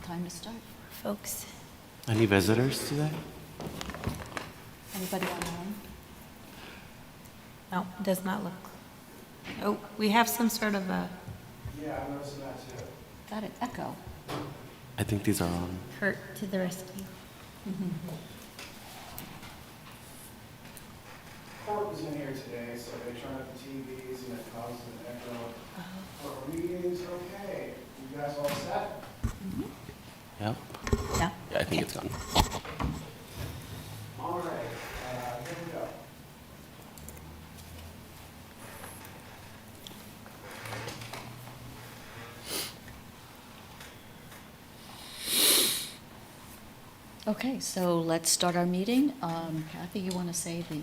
time to start, folks. Any visitors today? Anybody online? No, it does not look. Oh, we have some sort of a, Yeah, I'm noticing that too. got an echo. I think these are on. Kurt to the rescue. Court was in here today, so they turned up the TVs and it caused an echo. But readings, okay. You guys all set? Yep. Yeah. Yeah, I think it's gone. All right, here we go. Okay, so let's start our meeting. Kathy, you want to say the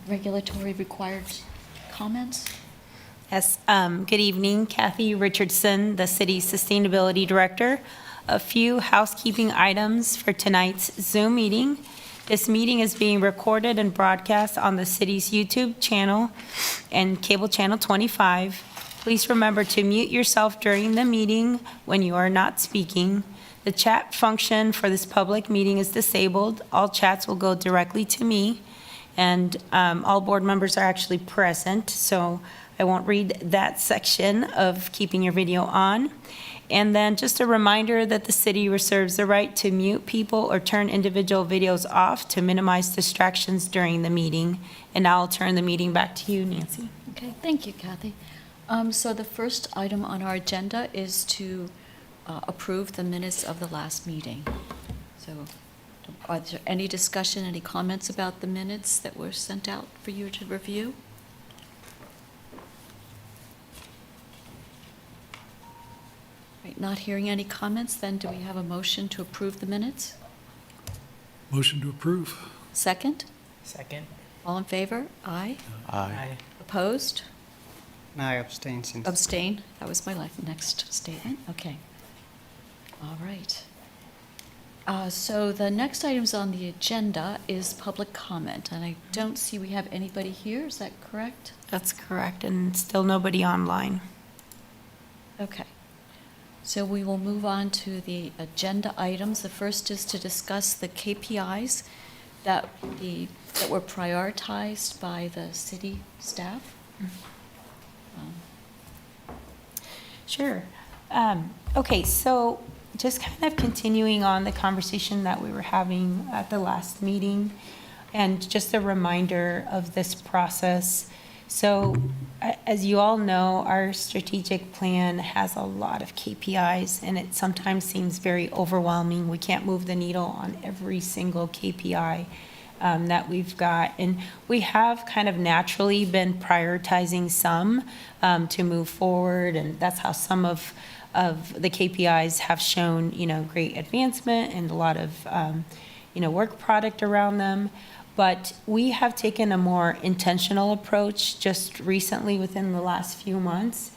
regulatory required comments? Yes, good evening, Kathy Richardson, the city's sustainability director. A few housekeeping items for tonight's Zoom meeting. This meeting is being recorded and broadcast on the city's YouTube channel and cable channel 25. Please remember to mute yourself during the meeting when you are not speaking. The chat function for this public meeting is disabled. All chats will go directly to me, and all board members are actually present, so I won't read that section of keeping your video on. And then just a reminder that the city reserves the right to mute people or turn individual videos off to minimize distractions during the meeting. And now I'll turn the meeting back to you, Nancy. Okay, thank you, Kathy. So the first item on our agenda is to approve the minutes of the last meeting. So are there any discussion, any comments about the minutes that were sent out for you to review? Right, not hearing any comments, then do we have a motion to approve the minutes? Motion to approve. Second? Second. All in favor? Aye. Aye. Opposed? No, I abstain since. Abstain? That was my next statement. Okay. All right. So the next items on the agenda is public comment, and I don't see we have anybody here. Is that correct? That's correct, and still nobody online. Okay. So we will move on to the agenda items. The first is to discuss the KPIs that were prioritized by the city staff. Sure. Okay, so just kind of continuing on the conversation that we were having at the last meeting, and just a reminder of this process. So as you all know, our strategic plan has a lot of KPIs, and it sometimes seems very overwhelming. We can't move the needle on every single KPI that we've got. And we have kind of naturally been prioritizing some to move forward, and that's how some of the KPIs have shown, great advancement and a lot of, work product around them. But we have taken a more intentional approach just recently within the last few months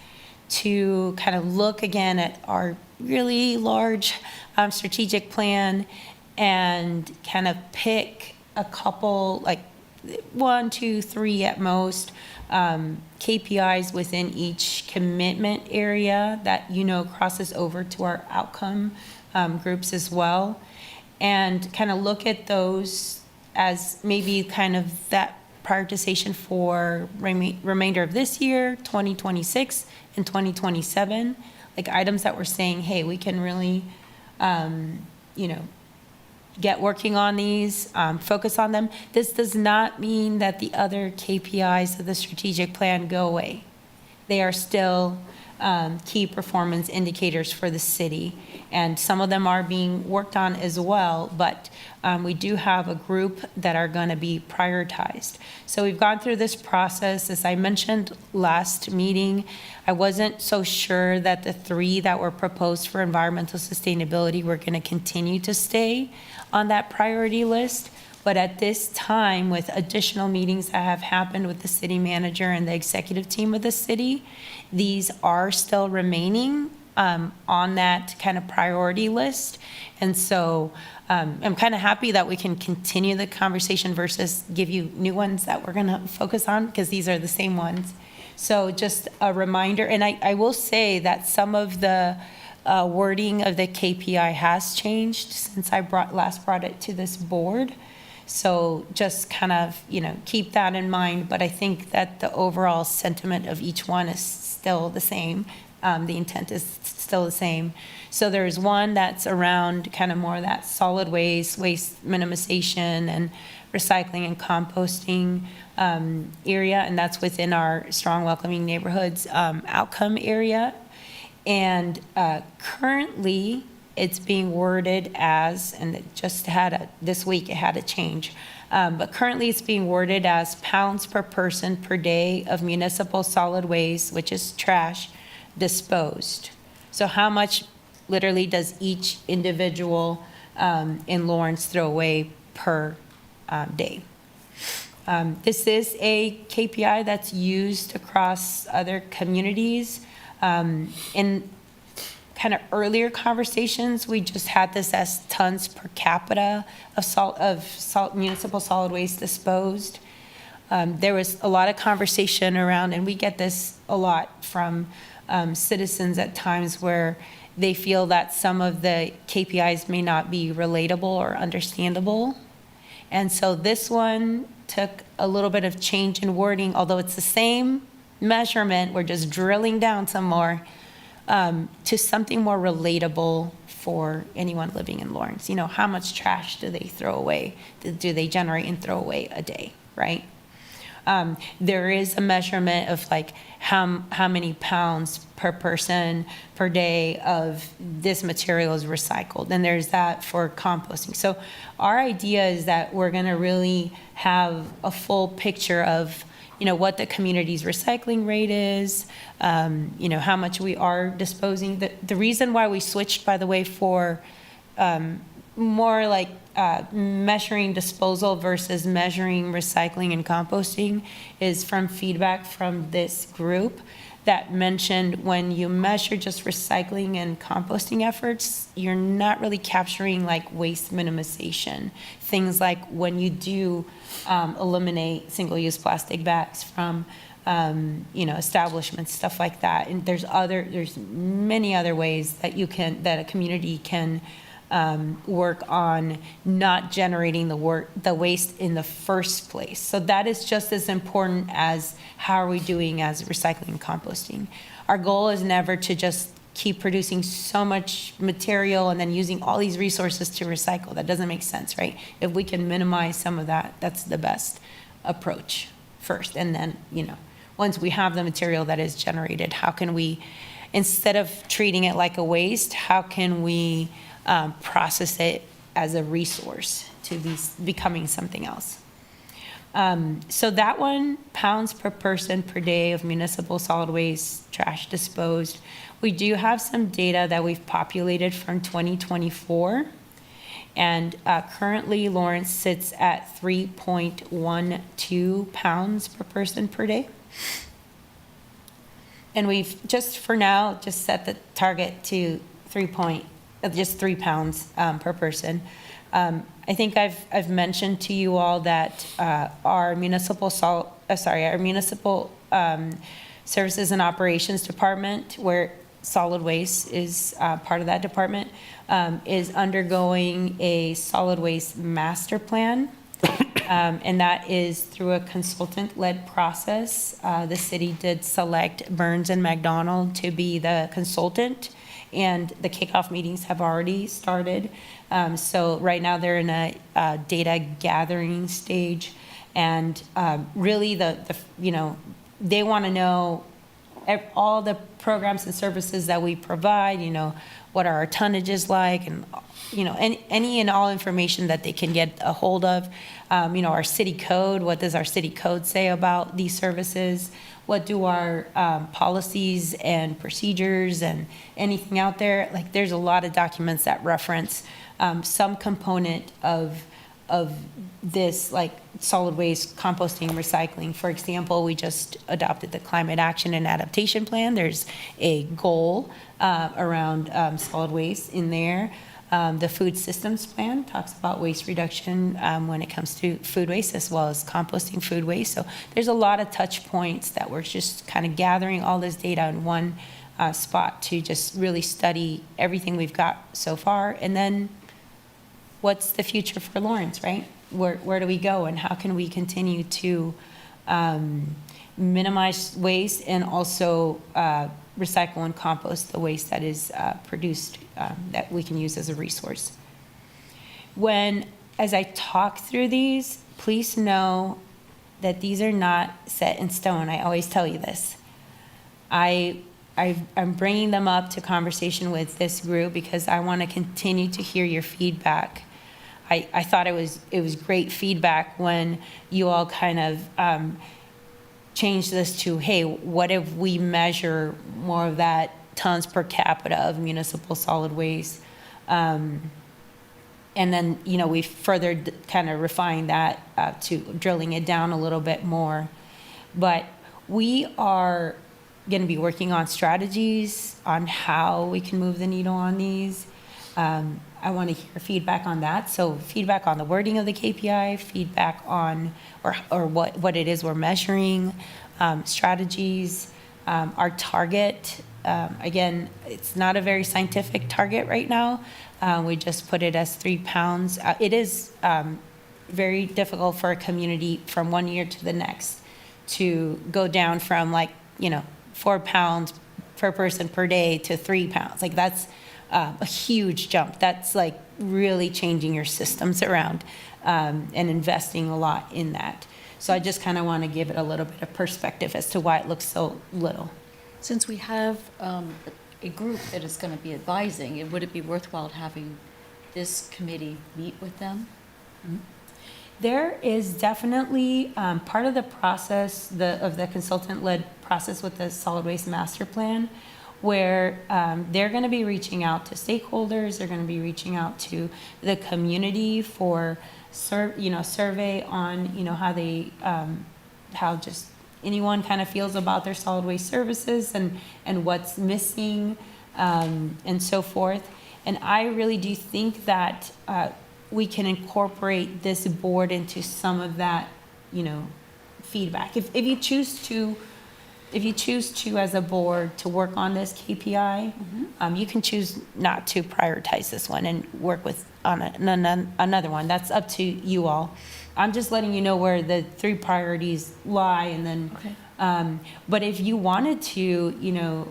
to kind of look again at our really large strategic plan and kind of pick a couple, like 1, 2, 3 at most, KPIs within each commitment area that, crosses over to our outcome groups as well, and kind of look at those as maybe kind of that prioritization for remainder of this year, 2026 and 2027, like items that we're saying, hey, we can really, get working on these, focus on them. This does not mean that the other KPIs of the strategic plan go away. They are still key performance indicators for the city, and some of them are being worked on as well, but we do have a group that are going to be prioritized. So we've gone through this process. As I mentioned last meeting, I wasn't so sure that the 3 that were proposed for environmental sustainability were going to continue to stay on that priority list. But at this time, with additional meetings that have happened with the city manager and the executive team of the city, these are still remaining on that kind of priority list. And so I'm kind of happy that we can continue the conversation versus give you new ones that we're going to focus on, because these are the same ones. So just a reminder, and I will say that some of the wording of the KPI has changed since I last brought it to this board. So just kind of, keep that in mind, but I think that the overall sentiment of each one is still the same. The intent is still the same. So there's one that's around kind of more that solid waste minimization and recycling and composting area, and that's within our strong welcoming neighborhoods outcome area. And currently, it's being worded as, and it just this week it had a change, but currently it's being worded as pounds per person per day of municipal solid waste, which is trash, disposed. So how much literally does each individual in Lawrence throw away per day? This is a KPI that's used across other communities. In kind of earlier conversations, we just had this as tons per capita of municipal solid waste disposed. There was a lot of conversation around, and we get this a lot from citizens at times, where they feel that some of the KPIs may not be relatable or understandable. And so this one took a little bit of change in wording, although it's the same measurement, we're just drilling down some more to something more relatable for anyone living in Lawrence. How much trash do they throw away? Do they generate and throw away a day, right? There is a measurement of like how many pounds per person per day of this material is recycled, and there's that for composting. So our idea is that we're going to really have a full picture of what the community's recycling rate is, how much we are disposing. The reason why we switched, by the way, for more like measuring disposal versus measuring recycling and composting is from feedback from this group that mentioned when you measure just recycling and composting efforts, you're not really capturing like waste minimization. Things like when you do eliminate single-use plastic bags from establishments, stuff like that. And there's many other ways that that a community can work on not generating the waste in the first place. So that is just as important as how are we doing as recycling and composting. Our goal is never to just keep producing so much material and then using all these resources to recycle. That doesn't make sense, right? If we can minimize some of that, that's the best approach first. And then, once we have the material that is generated, how can we, instead of treating it like a waste, how can we process it as a resource to be becoming something else? So that one, pounds per person per day of municipal solid waste trash disposed. We do have some data that we've populated from 2024, and currently Lawrence sits at 3.12 pounds per person per day. And we've just for now just set the target to 3 pounds per person. I think I've mentioned to you all that our municipal services and operations department, where solid waste is part of that department, is undergoing a solid waste master plan. And that is through a consultant-led process. The city did select Burns and McDonald to be the consultant, and the kickoff meetings have already started. So right now they're in a data gathering stage, and really they want to know all the programs and services that we provide, what are our tonnages like, and any and all information that they can get a hold of. Our city code, what does our city code say about these services? What do our policies and procedures and anything out there? Like, there's a lot of documents that reference some component of this, like solid waste, composting, recycling. For example, we just adopted the Climate Action and Adaptation Plan. There's a goal around solid waste in there. The Food Systems Plan talks about waste reduction when it comes to food waste, as well as composting food waste. So there's a lot of touch points that we're just kind of gathering all this data in one spot to just really study everything we've got so far. And then what's the future for Lawrence, right? Where do we go, and how can we continue to minimize waste and also recycle and compost the waste that is produced that we can use as a resource. As I talk through these, please know that these are not set in stone. I always tell you this. I'm bringing them up to conversation with this group because I want to continue to hear your feedback. I thought it was great feedback when you all kind of changed this to, hey, what if we measure more of that tons per capita of municipal solid waste? And then, we further kind of refined that to drilling it down a little bit more. But we are going to be working on strategies on how we can move the needle on these. I want to hear feedback on that. So feedback on the wording of the KPI, feedback on or what it is we're measuring, strategies, our target. Again, it's not a very scientific target right now. We just put it as 3 pounds. It is very difficult for a community from one year to the next to go down from 4 pounds per person per day to 3 pounds. That's a huge jump. That's really changing your systems around and investing a lot in that. So I just kind of want to give it a little bit of perspective as to why it looks so little. Since we have a group that is going to be advising, would it be worthwhile having this committee meet with them? There is definitely part of the process, of the consultant-led process with the solid waste master plan, where they're going to be reaching out to stakeholders, they're going to be reaching out to the community for survey on how just anyone kind of feels about their solid waste services and what's missing and so forth. And I really do think that we can incorporate this board into some of that, feedback. If you choose to, as a board, to work on this KPI, you can choose not to prioritize this one and work on another one. That's up to you all. I'm just letting you know where the 3 priorities lie, and then. Okay. But if you wanted to,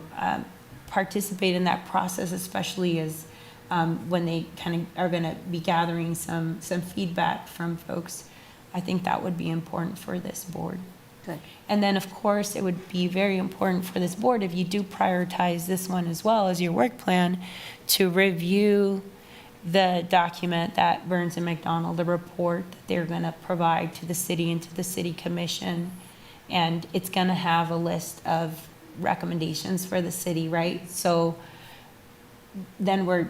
participate in that process, especially as when they kind of are going to be gathering some feedback from folks, I think that would be important for this board. Good. And then, of course, it would be very important for this board, if you do prioritize this one as well as your work plan, to review the document that Burns and McDonnell, the report that they're going to provide to the city and to the city commission. And it's going to have a list of recommendations for the city, right? So then we're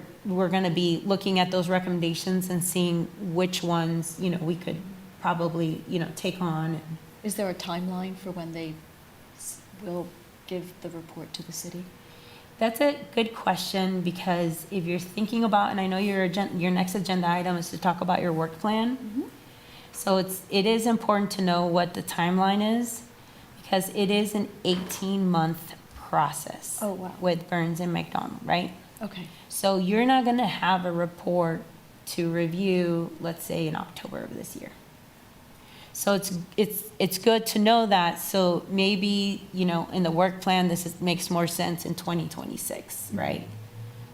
going to be looking at those recommendations and seeing which ones, we could probably, take on. Is there a timeline for when they will give the report to the city? That's a good question, because if you're thinking about, and I know your next agenda item is to talk about your work plan. So it is important to know what the timeline is, because it is an 18-month process. Oh, wow. With Burns and McDonnell, right? Okay. So you're not going to have a report to review, let's say, in October of this year. So it's good to know that. So maybe, in the work plan, makes more sense in 2026, right?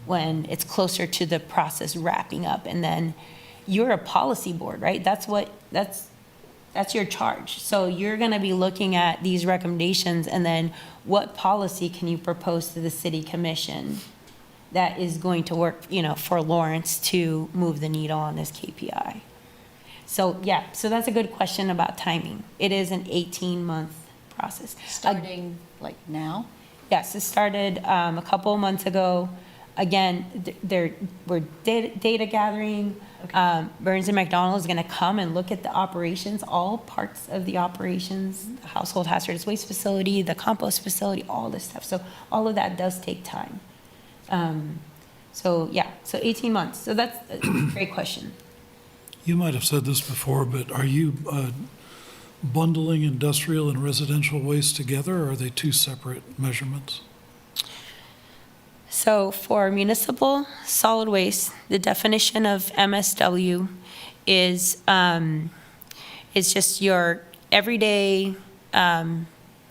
When it's closer to the process wrapping up. And then you're a policy board, right? That's your charge. So you're going to be looking at these recommendations, and then what policy can you propose to the city commission that is going to work, for Lawrence to move the needle on this KPI. So, yeah, so that's a good question about timing. It is an 18-month process. Starting now? Yes, it started a couple of months ago. Again, we're data gathering. Okay. Burns and McDonnell is going to come and look at the operations, all parts of the operations, the household hazardous waste facility, the compost facility, all this stuff. So all of that does take time. So 18 months. So that's a great question. You might have said this before, but are you bundling industrial and residential waste together, or are they 2 separate measurements? So for municipal solid waste, the definition of MSW is just your everyday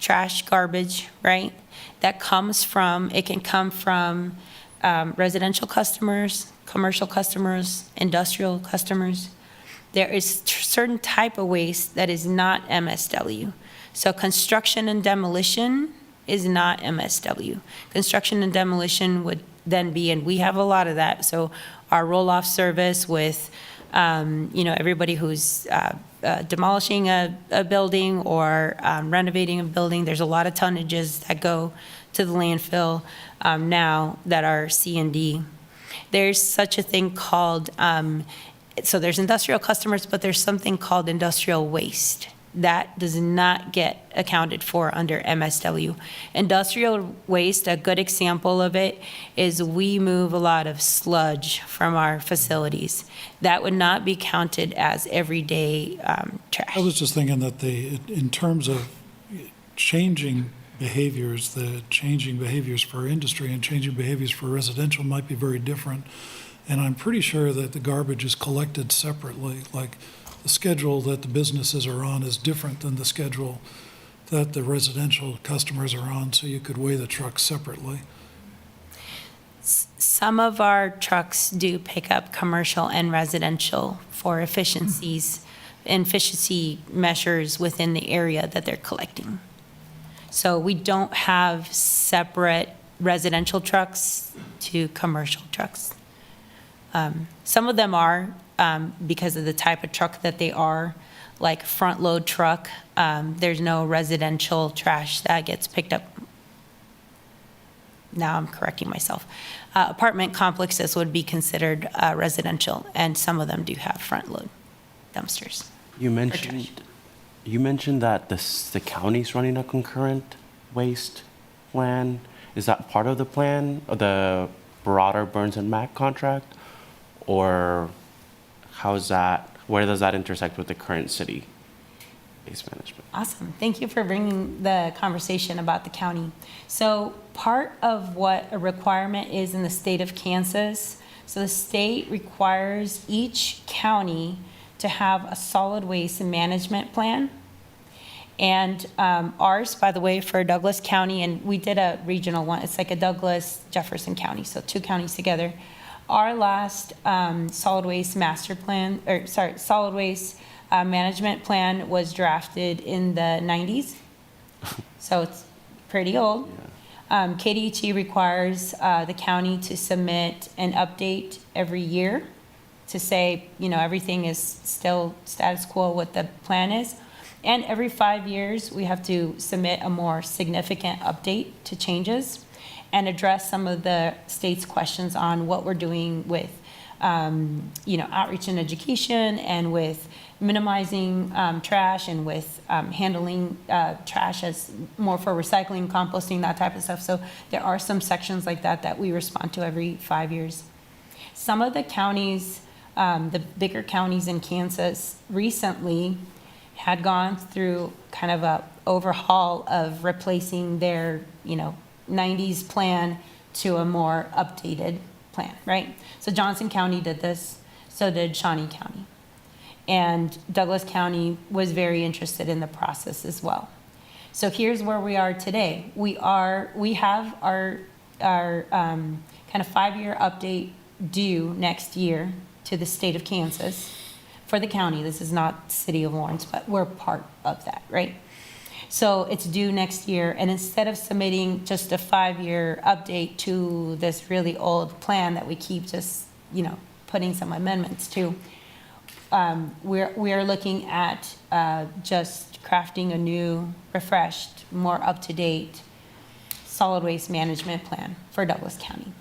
trash, garbage, right? That comes from, it can come from residential customers, commercial customers, industrial customers. There is certain type of waste that is not MSW. So construction and demolition is not MSW. Construction and demolition would then be, and we have a lot of that, so our roll-off service with, everybody who's demolishing a building or renovating a building, there's a lot of tonnages that go to the landfill now that are C and D. There's such a thing called, so there's industrial customers, but there's something called industrial waste. That does not get accounted for under MSW. Industrial waste, a good example of it is we move a lot of sludge from our facilities. That would not be counted as everyday trash. I was just thinking that in terms of changing behaviors, the changing behaviors for industry and changing behaviors for residential might be very different. And I'm pretty sure that the garbage is collected separately. Like the schedule that the businesses are on is different than the schedule that the residential customers are on, so you could weigh the trucks separately. Some of our trucks do pick up commercial and residential for efficiency measures within the area that they're collecting. So we don't have separate residential trucks to commercial trucks. Some of them are, because of the type of truck that they are, like front load truck, there's no residential trash that gets picked up. Now I'm correcting myself. Apartment complexes would be considered residential, and some of them do have front load dumpsters. You mentioned that the county's running a concurrent waste plan. Is that part of the plan, of the broader Burns and Mac contract? Or where does that intersect with the current city waste management? Awesome. Thank you for bringing the conversation about the county. So part of what a requirement is in the state of Kansas, so the state requires each county to have a solid waste management plan. And ours, by the way, for Douglas County, and we did a regional one, it's like a Douglas Jefferson County, so 2 counties together. Our last solid waste management plan was drafted in the 90s. So it's pretty old. Yeah. KDHE requires the county to submit an update every year to say, everything is still status quo, what the plan is. And every 5 years, we have to submit a more significant update to changes and address some of the state's questions on what we're doing with, outreach and education, and with minimizing trash, and with handling trash as more for recycling, composting, that type of stuff. So there are some sections like that we respond to every 5 years. Some of the counties, the bigger counties in Kansas recently had gone through kind of a overhaul of replacing their, 90s plan to a more updated plan, right? So Johnson County did this, so did Shawnee County. And Douglas County was very interested in the process as well. So here's where we are today. We have our kind of 5-year update due next year to the state of Kansas for the county. This is not City of Lawrence, but we're part of that, right? So it's due next year, and instead of submitting just a 5-year update to this really old plan that we keep just, putting some amendments to, we are looking at just crafting a new, refreshed, more up-to-date solid waste management plan for Douglas County.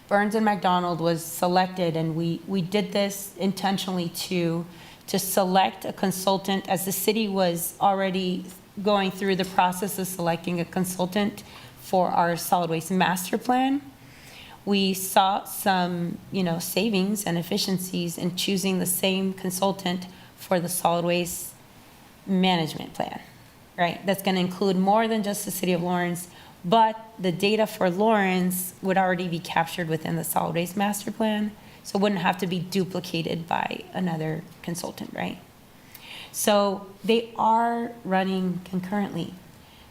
Burns and McDonald was selected, and we did this intentionally to select a consultant, as the city was already going through the process of selecting a consultant for our solid waste master plan. We saw some, savings and efficiencies in choosing the same consultant for the solid waste management plan, right? That's going to include more than just the City of Lawrence, But the data for Lawrence would already be captured within the solid waste master plan, so it wouldn't have to be duplicated by another consultant, right? So they are running concurrently.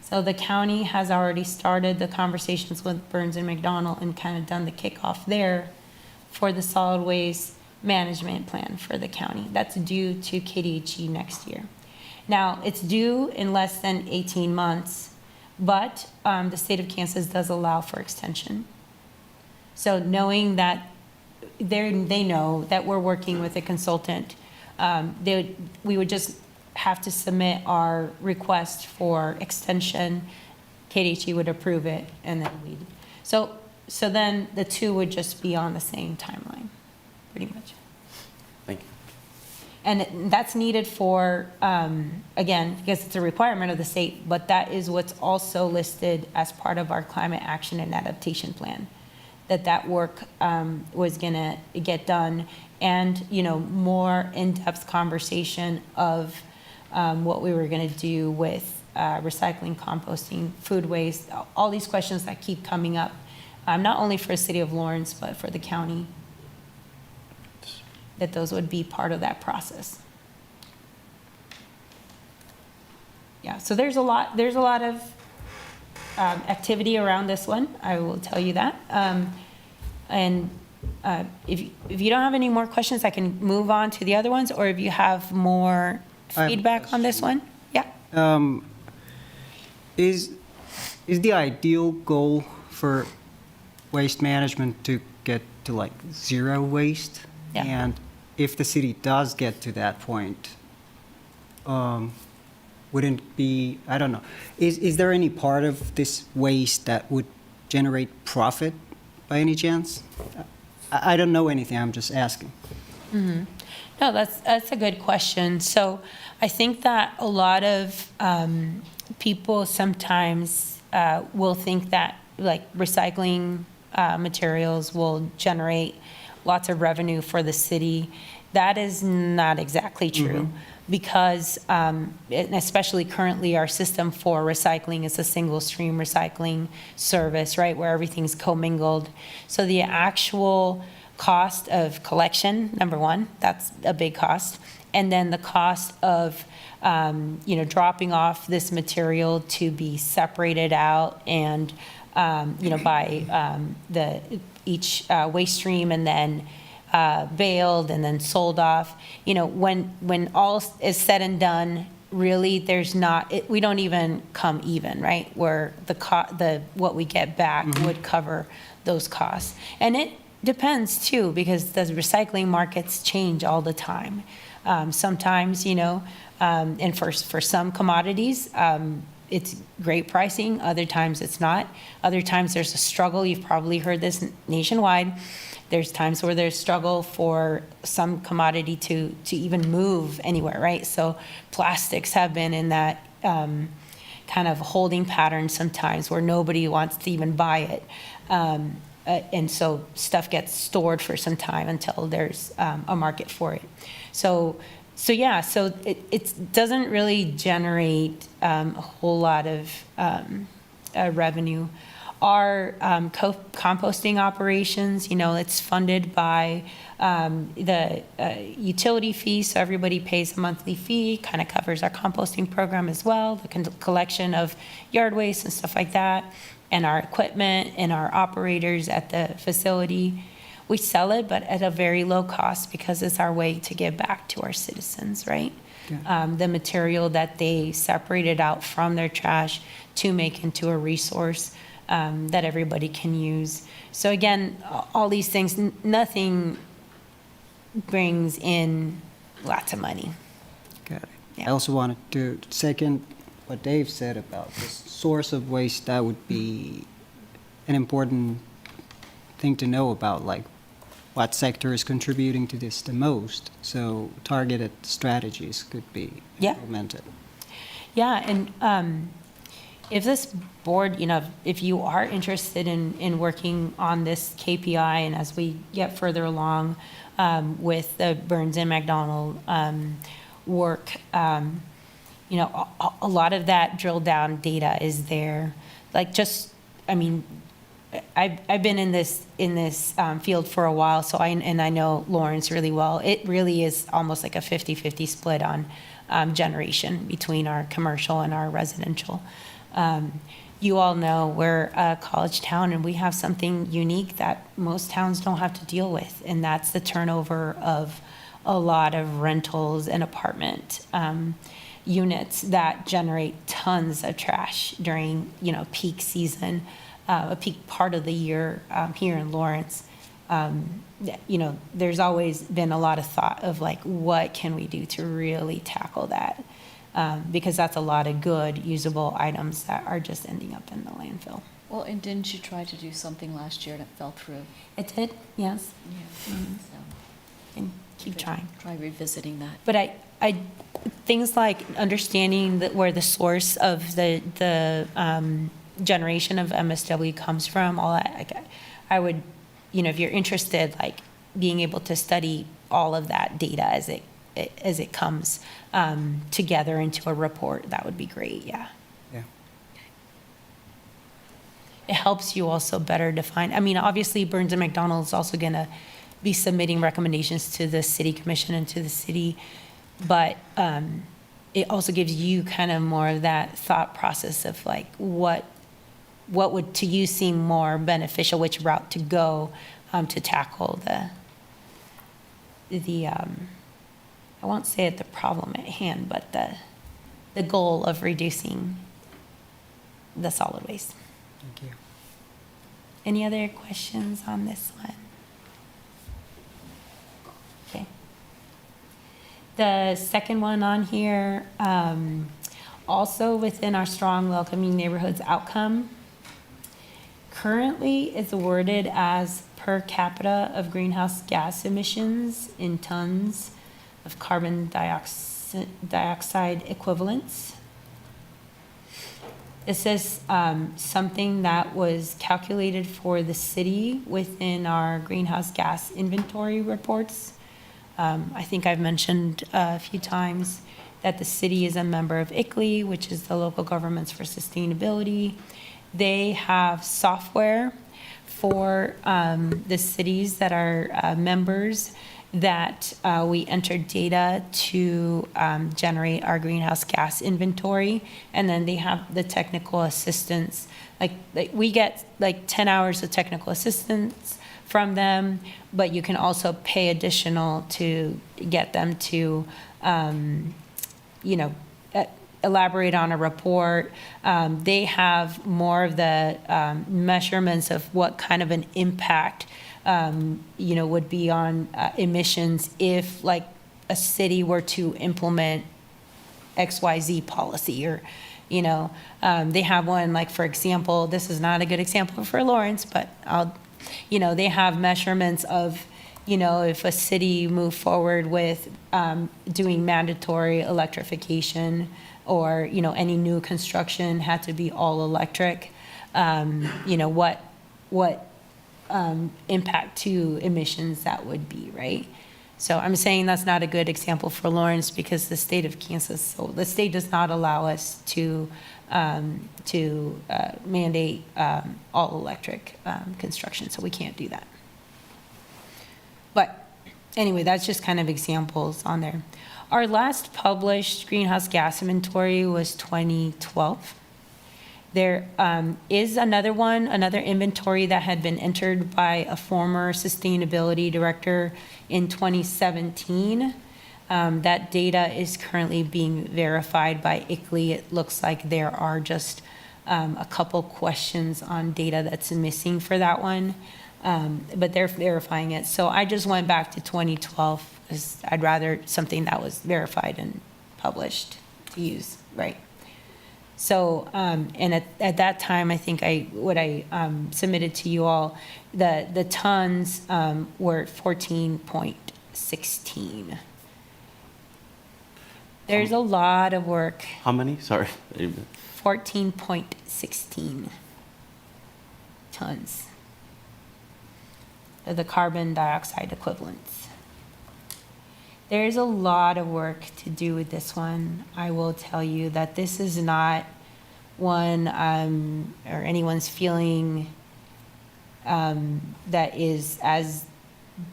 So the county has already started the conversations with Burns and McDonnell and kind of done the kickoff there for the solid waste management plan for the county. That's due to KDHE next year. Now, it's due in less than 18 months, but the state of Kansas does allow for extension. So knowing that they know that we're working with a consultant, we would just have to submit our request for extension. KDHE would approve it, and then we'd, so then the two would just be on the same timeline, pretty much. Thank you. And that's needed for, again, because it's a requirement of the state, but that is what's also listed as part of our climate action and adaptation plan, that work was gonna get done, and, you know, more in-depth conversation of what we were gonna do with recycling, composting, food waste, all these questions that keep coming up, not only for the city of Lawrence, but for the county, that those would be part of that process. Yeah, so there's a lot of activity around this one, I will tell you that. If you don't have any more questions, I can move on to the other ones, or if you have more I have a feedback on this one? Yeah. Is the ideal goal for waste management to get to like zero waste? Yeah. And if the city does get to that point, wouldn't it be, I don't know, is there any part of this waste that would generate profit by any chance? I don't know anything, I'm just asking. Mm-hmm. No, that's a good question. So I think that a lot of people sometimes will think that like recycling materials will generate lots of revenue for the city. That is not exactly true. Because, and especially currently, our system for recycling is a single stream recycling service, right, where everything's commingled. So the actual cost of collection, number one, that's a big cost. And then the cost of, dropping off this material to be separated out and, by each waste stream, and then baled and then sold off. When all is said and done, really we don't even come even, right? Where what we get back would cover those costs. And it depends too, because the recycling markets change all the time. Sometimes, and for some commodities, it's great pricing. Other times it's not. Other times there's a struggle. You've probably heard this nationwide. There's times where there's struggle for some commodity to even move anywhere, right? So plastics have been in that kind of holding pattern sometimes where nobody wants to even buy it. And so stuff gets stored for some time until there's a market for it. So it doesn't really generate a whole lot of revenue. Our composting operations, it's funded by the utility fee, so everybody pays a monthly fee, kind of covers our composting program as well, the collection of yard waste and stuff like that, and our equipment and our operators at the facility. We sell it, but at a very low cost, because it's our way to give back to our citizens, right? Yeah. The material that they separated out from their trash to make into a resource that everybody can use. So again, all these things, nothing brings in lots of money. Got it. Yeah. I also wanted to second what Dave said about the source of waste. That would be an important thing to know about, like what sector is contributing to this the most. So targeted strategies could be implemented. Yeah, and if this board, if you are interested in working on this KPI, and as we get further along with the Burns and McDonnell work, a lot of that drill down data is there. Like just I mean, I've been in this field for a while, so I know Lawrence really well. It really is almost like a 50-50 split on generation between our commercial and our residential. You all know we're a college town, and we have something unique that most towns don't have to deal with, and that's the turnover of a lot of rentals and apartment units that generate tons of trash during, peak season, a peak part of the year here in Lawrence. There's always been a lot of thought of like, what can we do to really tackle that? Because that's a lot of good usable items that are just ending up in the landfill. Well, and didn't you try to do something last year that fell through? It did, yes, Yeah. So and keep trying. try revisiting that. But I things like understanding that where the source of the generation of MSW comes from, all that, I would, if you're interested, like being able to study all of that data as it comes together into a report, that would be great. Yeah. Yeah. It helps you also better define. I mean, obviously, Burns and McDonald is also going to be submitting recommendations to the city commission and to the city, but it also gives you kind of more of that thought process of like what would to you seem more beneficial, which route to go to tackle the I won't say it the problem at hand, but the goal of reducing the solid waste. Thank you. Any other questions on this one? Okay. The second one on here, also within our strong welcoming neighborhoods outcome, currently it's worded as per capita of greenhouse gas emissions in tons of carbon dioxide equivalents. It says something that was calculated for the city within our greenhouse gas inventory reports. I think I've mentioned a few times that the city is a member of ICLEI, which is the Local Governments for Sustainability. They have software for the cities that are members that we enter data to generate our greenhouse gas inventory, and then they have the technical assistance. Like we get like 10 hours of technical assistance from them, but you can also pay additional to get them to, elaborate on a report. They have more of the measurements of what kind of an impact would be on emissions if like a city were to implement XYZ policy, or, they have one, like, for example, this is not a good example for Lawrence, but they have measurements of, if a city moved forward with doing mandatory electrification, or, any new construction had to be all electric, what impact to emissions that would be, right? So I'm saying that's not a good example for Lawrence because the state of Kansas, so the state does not allow us to mandate all electric construction, so we can't do that. But anyway, that's just kind of examples on there. Our last published greenhouse gas inventory was 2012. There is another inventory that had been entered by a former sustainability director in 2017. That data is currently being verified by ICLEI. It looks like there are just a couple questions on data that's missing for that one, but they're verifying it. So I just went back to 2012 because I'd rather something that was verified and published to use, right? So, and at that time, I think what I submitted to you all, the tons were 14.16. There's a lot of work. How many? Sorry. 14.16 tons of the carbon dioxide equivalents. There's a lot of work to do with this one. I will tell you that this is not one, or anyone's feeling that is as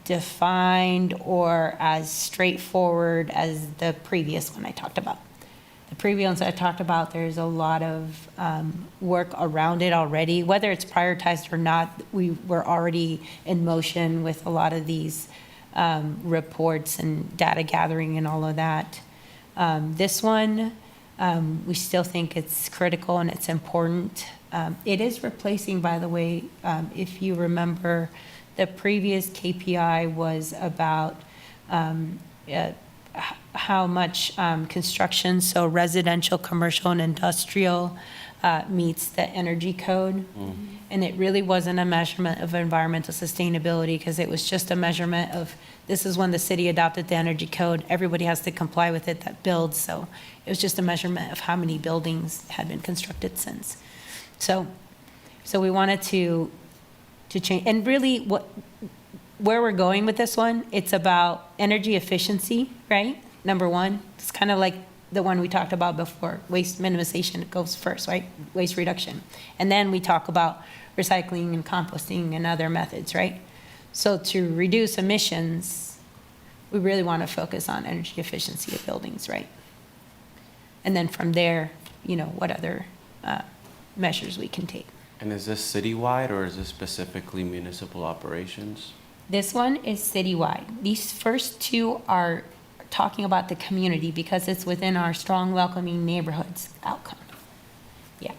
defined or as straightforward as the previous one I talked about. The previous ones I talked about, there's a lot of work around it already. Whether it's prioritized or not, we were already in motion with a lot of these reports and data gathering and all of that. This one, we still think it's critical and it's important. It is replacing, by the way, if you remember, the previous KPI was about how much construction, so residential, commercial, and industrial meets the energy code. And it really wasn't a measurement of environmental sustainability, because it was just a measurement of, this is when the city adopted the energy code, everybody has to comply with it that builds. So it was just a measurement of how many buildings had been constructed since. So we wanted to change, and really where we're going with this one, it's about energy efficiency, right? Number one, it's kind of like the one we talked about before, waste minimization goes first, right? Waste reduction. And then we talk about recycling and composting and other methods, right? So to reduce emissions, we really want to focus on energy efficiency of buildings, right? And then from there, what other measures we can take. And is this citywide or is this specifically municipal operations? This one is citywide. These first two are talking about the community because it's within our strong, welcoming neighborhoods outcome. Yeah,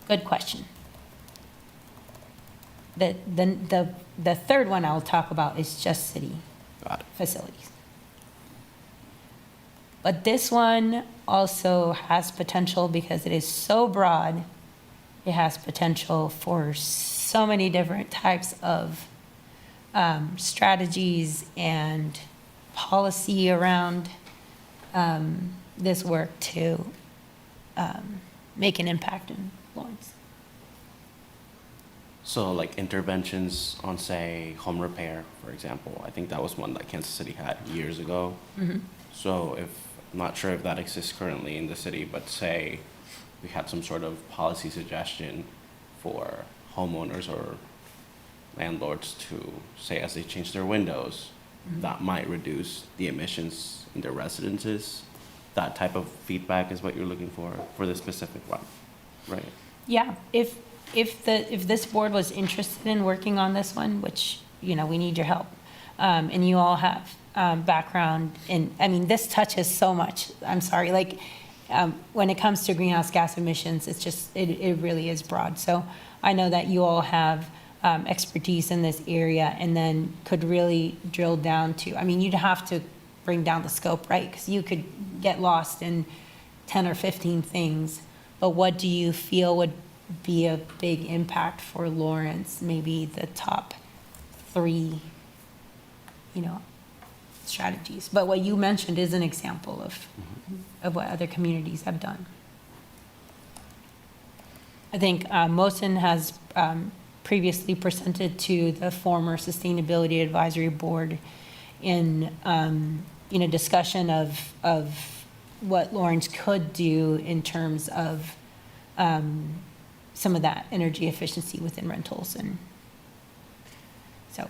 good question. The third one I'll talk about is just city Got it. facilities. But this one also has potential because it is so broad. It has potential for so many different types of strategies and policy around this work to make an impact in Lawrence. So like interventions on, say, home repair, for example. I think that was one that Kansas City had years ago. So I'm not sure if that exists currently in the city, but say we had some sort of policy suggestion for homeowners or landlords to, say, as they change their windows, that might reduce the emissions in their residences. That type of feedback is what you're looking for this specific one, right? Yeah, if this board was interested in working on this one, which, we need your help, and you all have background in, this touches so much. I'm sorry, when it comes to greenhouse gas emissions, it's just, it really is broad. So I know that you all have expertise in this area and then could really drill down to, you'd have to bring down the scope, right? Because you could get lost in 10 or 15 things, but what do you feel would be a big impact for Lawrence? Maybe the top 3, strategies. But what you mentioned is an example of what other communities have done. I think Mosin has previously presented to the former Sustainability Advisory Board in discussion of what Lawrence could do in terms of some of that energy efficiency within rentals. And so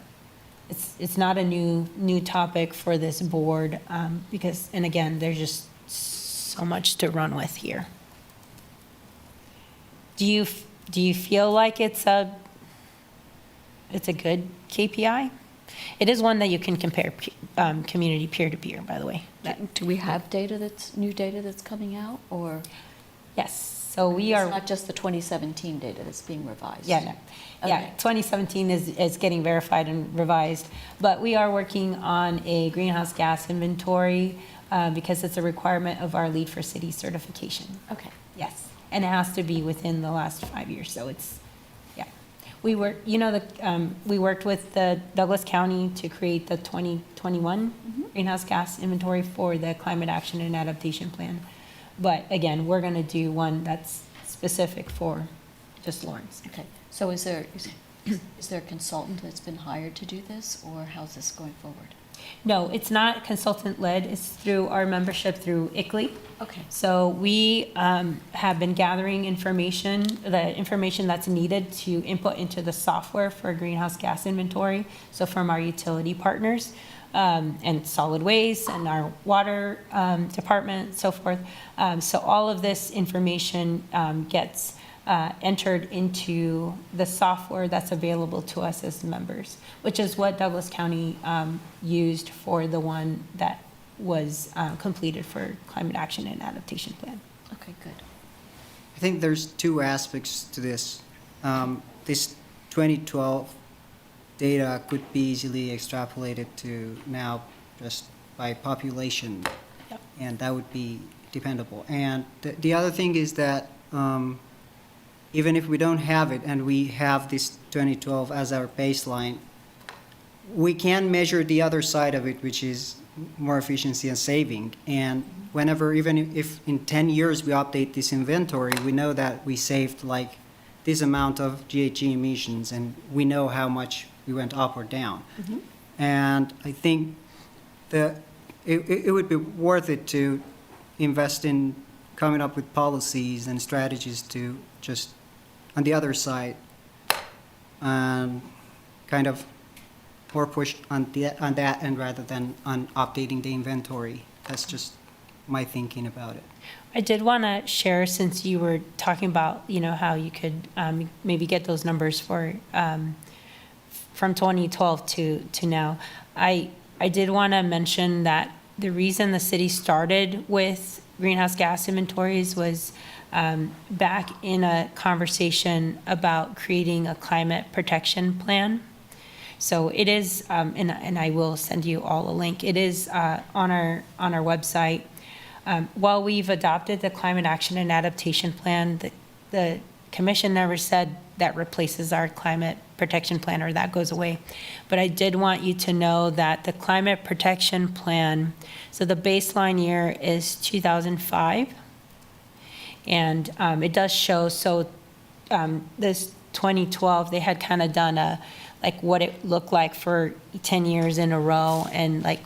it's not a new topic for this board because, and again, there's just so much to run with here. Do you feel like it's a good KPI? It is one that you can compare community peer-to-peer, by the way. Do we have new data that's coming out, or? Yes, so we are. It's not just the 2017 data that's being revised? Yeah, no. Yeah, Okay. 2017 is getting verified and revised, but we are working on a greenhouse gas inventory because it's a requirement of our Lead for City certification. Okay. Yes, and it has to be within the last 5 years, so it's, yeah. We were, we worked with the Douglas County to create the 2021 greenhouse gas inventory for the climate action and adaptation plan. But again, we're gonna do one that's specific for just Lawrence. Okay, so is there a consultant that's been hired to do this, or how's this going forward? No, it's not consultant-led, it's through our membership through ICLEI. Okay. So we have been gathering information, the information that's needed to input into the software for greenhouse gas inventory. So from our utility partners and solid waste and our water department, so forth. So all of this information gets entered into the software that's available to us as members, which is what Douglas County used for the one that was completed for climate action and adaptation plan. Okay, good. I think there's two aspects to this. This 2012 data could be easily extrapolated to now just by population, Yep. and that would be dependable. And the other thing is that even if we don't have it and we have this 2012 as our baseline, we can measure the other side of it, which is more efficiency and saving. And whenever, even if in 10 years we update this inventory, we know that we saved like this amount of GHG emissions, and we know how much we went up or down. And I think that it would be worth it to invest in coming up with policies and strategies to just, on the other side, kind of more push on that end rather than on updating the inventory. That's just my thinking about it. I did want to share, since you were talking about, how you could maybe get those numbers for from 2012 to now. I did want to mention that the reason the city started with greenhouse gas inventories was back in a conversation about creating a climate protection plan. So it is, and I will send you all a link. It is on our website. While we've adopted the climate action and adaptation plan, the commission never said that replaces our climate protection plan or that goes away. But I did want you to know that the climate protection plan, so the baseline year is 2005. And it does show, so this 2012, they had kind of done like what it looked like for 10 years in a row, and like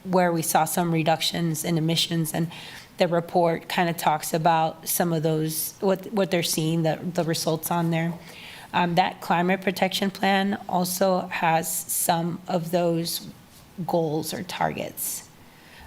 where we saw some reductions in emissions. And the report kind of talks about some of those, what they're seeing, the results on there. That climate protection plan also has some of those goals or targets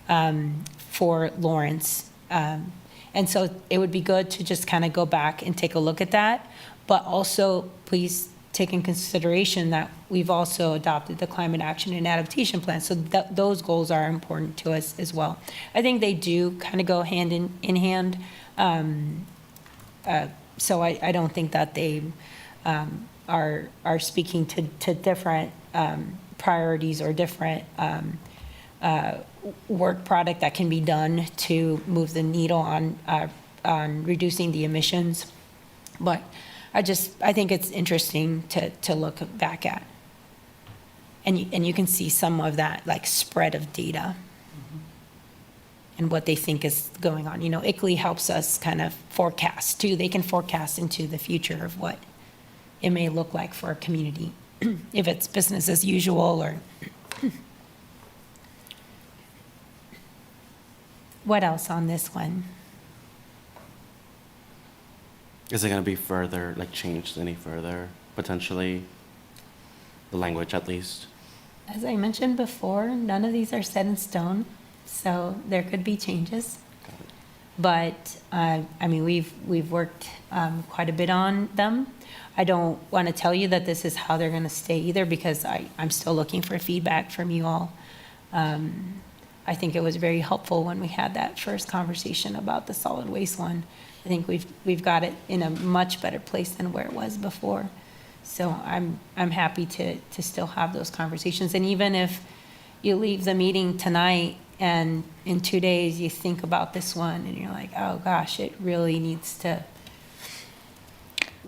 for Lawrence. And so it would be good to just kind of go back and take a look at that, but also please take in consideration that we've also adopted the climate action and adaptation plan. So those goals are important to us as well. I think they do kind of go hand in hand. So I don't think that they are speaking to different priorities or different work product that can be done to move the needle on reducing the emissions. But I think it's interesting to look back at. And you can see some of that like spread of data and what they think is going on. ICLEI helps us kind of forecast too. They can forecast into the future of what it may look like for a community, if it's business as usual or. What else on this one? Is it going to be further, like changed any further, potentially? The language, at least? As I mentioned before, none of these are set in stone, so there could be changes. Got it. But, I mean, we've worked quite a bit on them. I don't want to tell you that this is how they're going to stay either, because I'm still looking for feedback from you all. I think it was very helpful when we had that first conversation about the solid waste one. I think we've got it in a much better place than where it was before. So I'm happy to still have those conversations. And even if you leave the meeting tonight and in 2 days you think about this one and you're like, oh gosh, it really needs to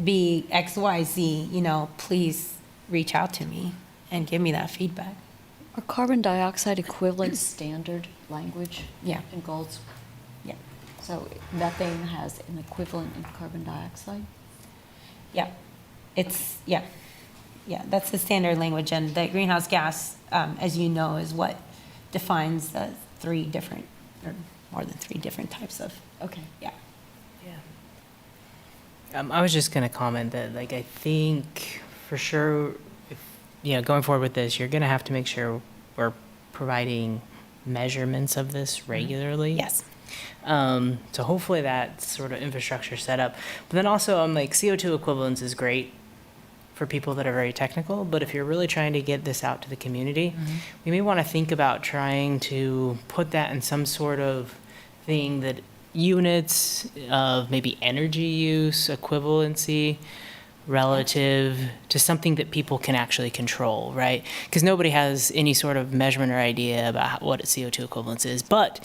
be X, Y, Z, please reach out to me and give me that feedback. Are carbon dioxide equivalent standard language? Yeah. And goals? Yeah. So methane has an equivalent in carbon dioxide? Yeah. Yeah. Yeah, that's the standard language, and the greenhouse gas, as you know, is what defines the 3 different, or more than 3 different types of, Okay. yeah. I was just going to comment that, like, I think for sure, if, going forward with this, you're going to have to make sure we're providing measurements of this regularly. Yes. So hopefully that sort of infrastructure set up. But then also, like, CO2 equivalence is great for people that are very technical, but if you're really trying to get this out to the community, we may want to think about trying to put that in some sort of thing that units of maybe energy use equivalency relative to something that people can actually control, right? Because nobody has any sort of measurement or idea about what a CO2 equivalence is. But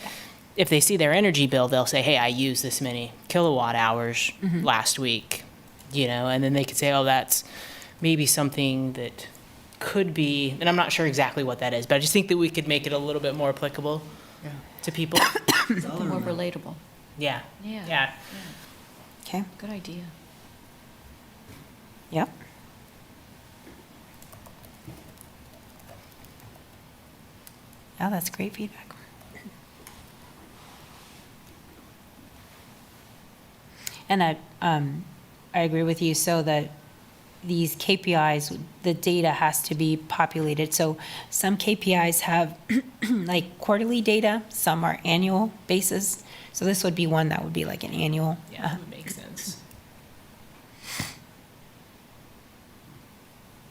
if they see their energy bill, they'll say, hey, I used this many kilowatt hours last week, and then they could say, oh, that's maybe something that could be, and I'm not sure exactly what that is, but I just think that we could make it a little bit more applicable to people. Something more relatable. Yeah. Yeah. Okay, Good idea. yep. Yeah, that's great feedback. And I agree with you, so that these KPIs, the data has to be populated. So some KPIs have like quarterly data, some are annual basis. So this would be one that would be like an annual. Yeah, that would make sense.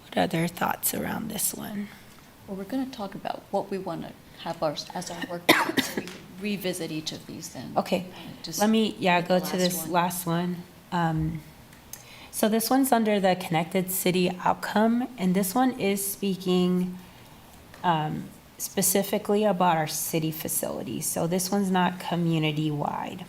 What other thoughts around this one? Well, we're going to talk about what we want to have as our work plan, so we can revisit each of these then. Okay, Just let me, like go the to this one. last one. So this one's under the connected city outcome, and this one is speaking specifically about our city facilities. So this one's not community-wide.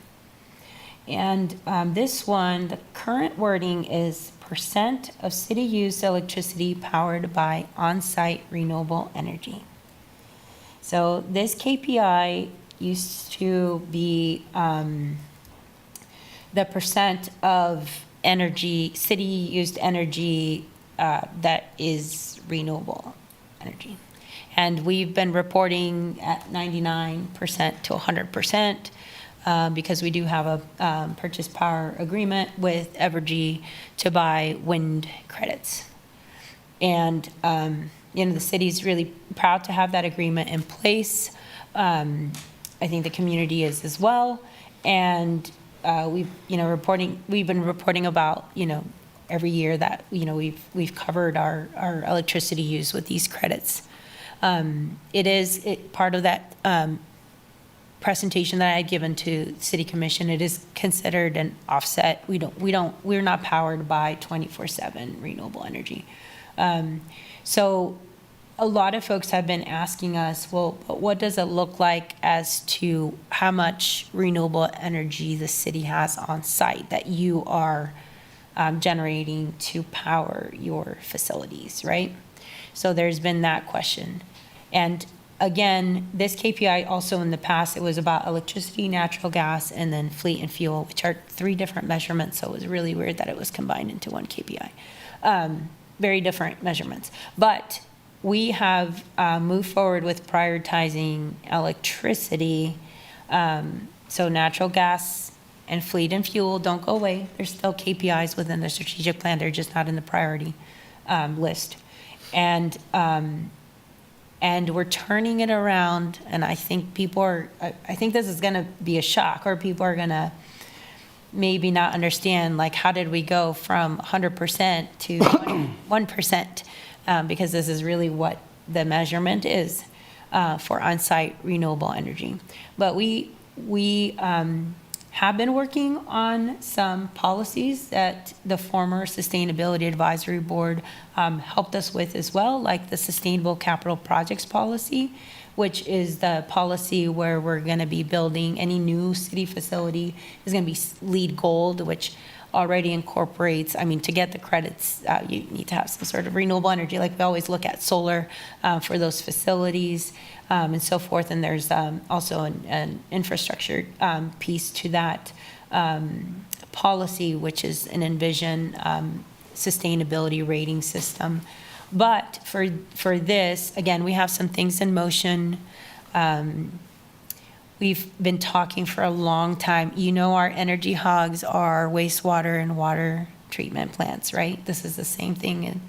And this one, the current wording is % of city-used electricity powered by on-site renewable energy. So this KPI used to be the % of energy, city-used energy that is renewable energy. And we've been reporting at 99% to 100% because we do have a purchase power agreement with Evergy to buy wind credits. And, the city's really proud to have that agreement in place. I think the community is as well. And we've been reporting about, every year that, we've covered our electricity use with these credits. It is part of that presentation that I had given to City Commission. It is considered an offset. We're not powered by 24/7 renewable energy. So a lot of folks have been asking us, well, but what does it look like as to how much renewable energy the city has on site that you are generating to power your facilities, right? So there's been that question. And again, this KPI also in the past, it was about electricity, natural gas, and then fleet and fuel, which are 3 different measurements. So it was really weird that it was combined into one KPI. Very different measurements. But we have moved forward with prioritizing electricity. So natural gas and fleet and fuel don't go away. There's still KPIs within the strategic plan. They're just not in the priority list. And we're turning it around, and I think I think this is gonna be a shock, or people are gonna maybe not understand, like, how did we go from 100% to 1%? Because this is really what the measurement is for on-site renewable energy. But we have been working on some policies that the former Sustainability Advisory Board helped us with as well, like the Sustainable Capital Projects Policy, which is the policy where we're going to be building any new city facility is going to be LEED Gold, which already incorporates, to get the credits, you need to have some sort of renewable energy. Like we always look at solar for those facilities and so forth. And there's also an infrastructure piece to that policy, which is an Envision sustainability rating system. But for this, again, we have some things in motion. We've been talking for a long time. You know, our energy hogs are wastewater and water treatment plants, right? This is the same thing in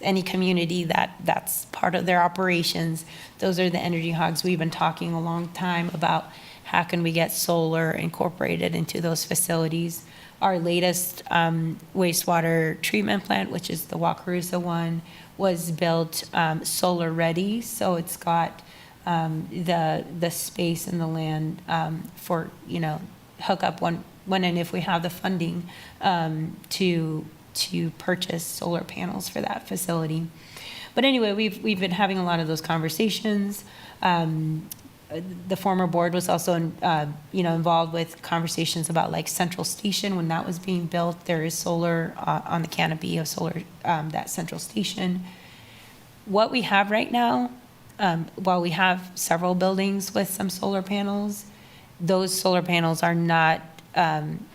any community that's part of their operations. Those are the energy hogs. We've been talking a long time about how can we get solar incorporated into those facilities. Our latest wastewater treatment plant, which is the Wakarusa one, was built solar ready, so it's got the space and the land for, hook up when and if we have the funding to purchase solar panels for that facility. But anyway, we've been having a lot of those conversations. The former board was also, involved with conversations about like Central Station. When that was being built, there is solar on the canopy of solar, that Central Station. What we have right now, while we have several buildings with some solar panels, those solar panels are not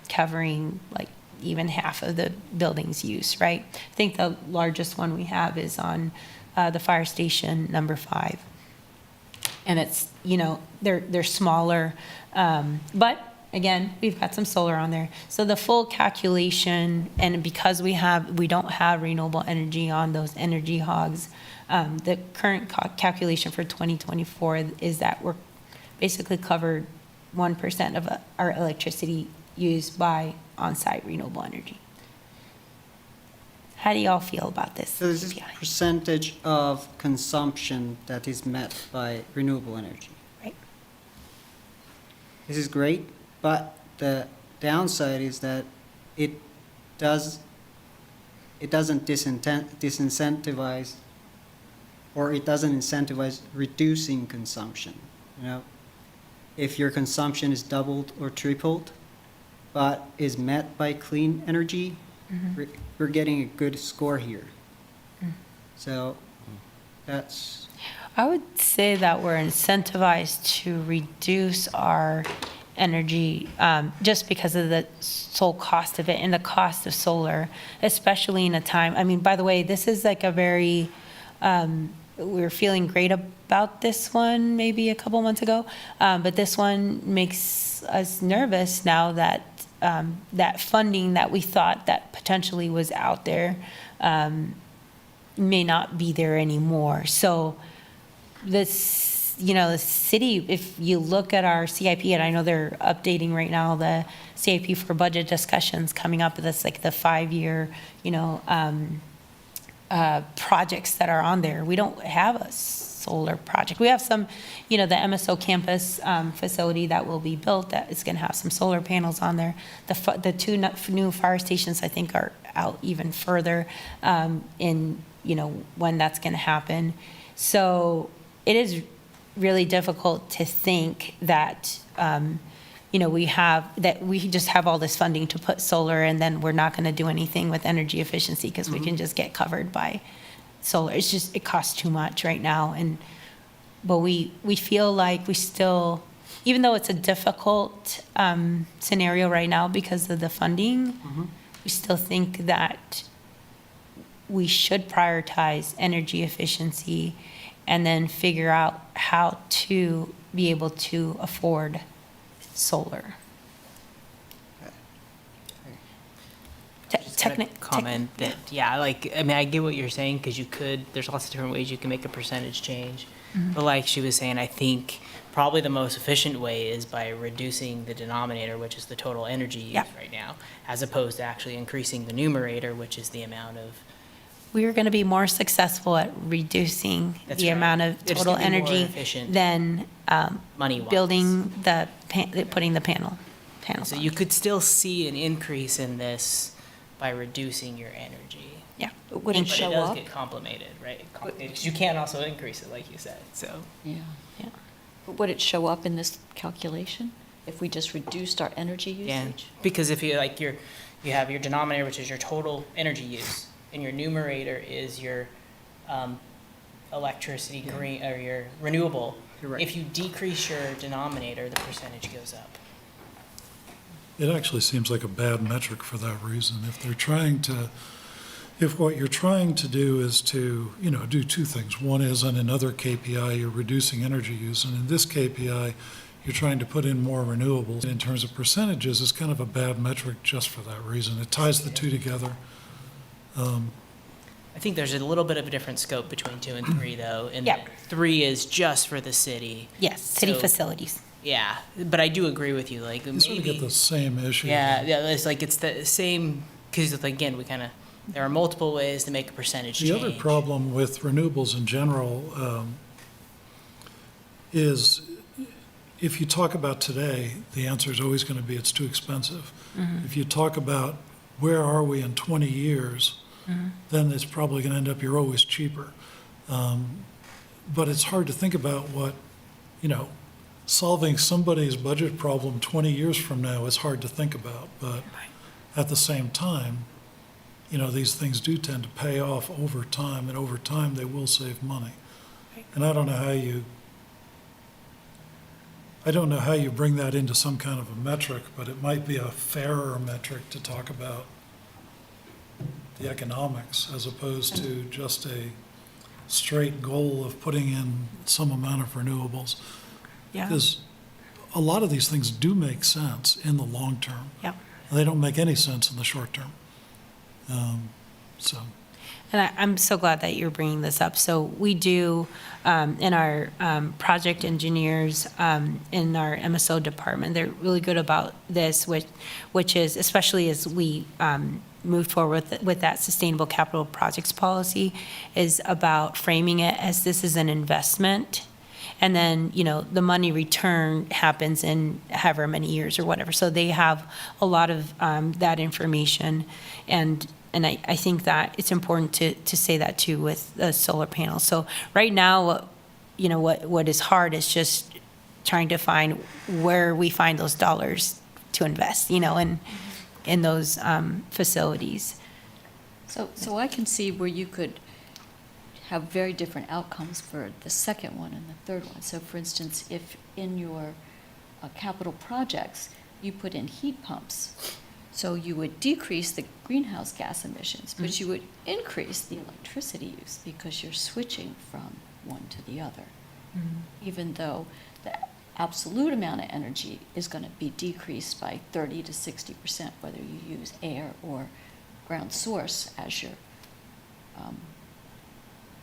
covering like even half of the building's use, right? I think the largest one we have is on the fire station number 5. And it's, they're smaller, but again, we've got some solar on there. So the full calculation, and because we don't have renewable energy on those energy hogs, the current calculation for 2024 is that we're basically covered 1% of our electricity used by on-site renewable energy. How do y'all feel about this? So this is KPI? percentage of consumption that is met by renewable energy. Right. This is great, but the downside is that it doesn't disincentivize, or it doesn't incentivize reducing consumption. If your consumption is doubled or tripled, but is met by clean energy, we're getting a good score here. So that's... I would say that we're incentivized to reduce our energy just because of the sole cost of it and the cost of solar, especially in a time. I mean, by the way, this is like a very, we were feeling great about this one maybe a couple months ago, but this one makes us nervous now that that funding that we thought that potentially was out there may not be there anymore. So this, the city, if you look at our CIP, and I know they're updating right now the CIP for budget discussions coming up, that's like the 5-year, projects that are on there. We don't have a solar project. We have some, the MSO campus facility that will be built that is going to have some solar panels on there. The 2 new fire stations, I think, are out even further in, when that's going to happen. So it is really difficult to think that, we just have all this funding to put solar and then we're not going to do anything with energy efficiency because we can just get covered by solar. It's just, it costs too much right now. But we feel like we still, even though it's a difficult scenario right now because of the funding, we still think that we should prioritize energy efficiency and then figure out how to be able to afford solar. Comment that, I get what you're saying, because there's lots of different ways you can make a percentage change. But like she was saying, I think probably the most efficient way is by reducing the denominator, which is the total energy used right now, as opposed to actually increasing the numerator, which is the amount of... We are going to be more successful at reducing the amount of total energy than building putting the panels So on. you could still see an increase in this by reducing your energy. Yeah. Would it show But it does up? get complemented, right? Because you can also increase it, like you said, so. Yeah. Yeah. But would it show up in this calculation if we just reduced our energy Yeah, usage? because if you you have your denominator, which is your total energy use, and your numerator is your electricity green, or your renewable. You're right. If you decrease your denominator, the percentage goes up. It actually seems like a bad metric for that reason. If they're trying to if what you're trying to do is to, do two things. One is on another KPI, you're reducing energy use, and in this KPI, you're trying to put in more renewables. In terms of percentages, it's kind of a bad metric just for that reason. It ties the two together. I think there's a little bit of a different scope between 2 and 3, though, and Yeah. that 3 is just for the city. Yes, city So- facilities. Yeah, but I do agree with you, like, You sort of get maybe, the same issue. yeah, it's like, it's the same, because again, there are multiple ways to make a percentage change. The other problem with renewables in general is if you talk about today, the answer is always going to be it's too expensive. If you talk about where are we in 20 years, then it's probably going to end up you're always cheaper. But it's hard to think about what, solving somebody's budget problem 20 years from now is hard to think about. But at the same time, these things do tend to pay off over time, and over time they will save money. And I don't know how you bring that into some kind of a metric, but it might be a fairer metric to talk about the economics as opposed to just a straight goal of putting in some amount of renewables. Yeah. Because a lot of these things do make sense in the long term. Yep. They don't make any sense in the short term. So. And I'm so glad that you're bringing this up. So we do, in our project engineers, in our MSO department, they're really good about this, which is, especially as we move forward with that sustainable capital projects policy, is about framing it as this is an investment. And then, the money return happens in however many years or whatever. So they have a lot of that information. And I think that it's important to say that too with the solar panels. So right now, what is hard is just trying to find where we find those dollars to invest, in those facilities. So I can see where you could have very different outcomes for the second one and the third one. So for instance, if in your capital projects, you put in heat pumps, so you would decrease the greenhouse gas emissions, but you would increase the electricity use because you're switching from one to the other. Even though the absolute amount of energy is going to be decreased by 30 to 60%, whether you use air or ground source as your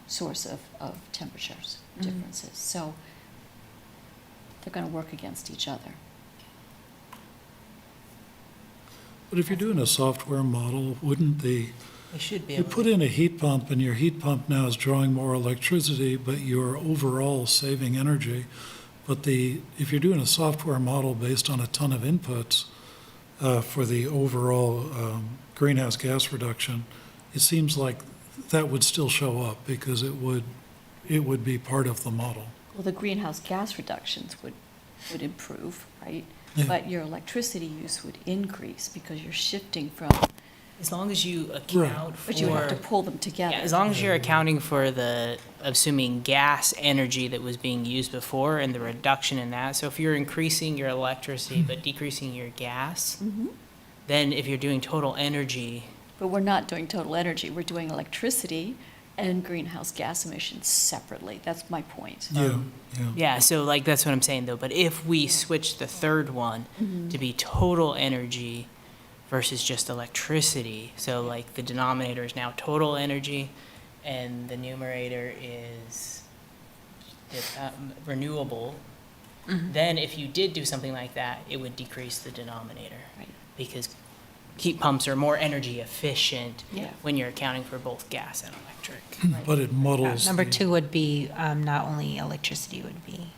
source of temperatures differences. So they're going to work against each other. But if you're doing a software model, wouldn't They should be you able put in a heat pump and your heat pump now is drawing more electricity, but you're overall saving energy. But if you're doing a software model based on a ton of inputs for the overall greenhouse gas reduction, it seems like that would still show up because it would be part of the model. Well, the greenhouse gas reductions would improve, right? Yeah. But your electricity use would increase because you're shifting from, as long as you account for. but you have to pull them together. Yeah, as long as you're accounting for the assuming gas energy that was being used before and the reduction in that. So if you're increasing your electricity but decreasing your gas, then if you're doing total energy, But we're not doing total energy. We're doing electricity and greenhouse gas emissions separately. That's my point. Yeah. yeah, so like that's what I'm saying though. But if we switch the third one to be total energy versus just electricity, so like the denominator is now total energy and the numerator is renewable, then if you did do something like that, it would decrease the denominator. Right. Because heat pumps are more energy efficient Yeah. when you're accounting for both gas and electric. But it muddles. Number the- 2 would be not only electricity, would be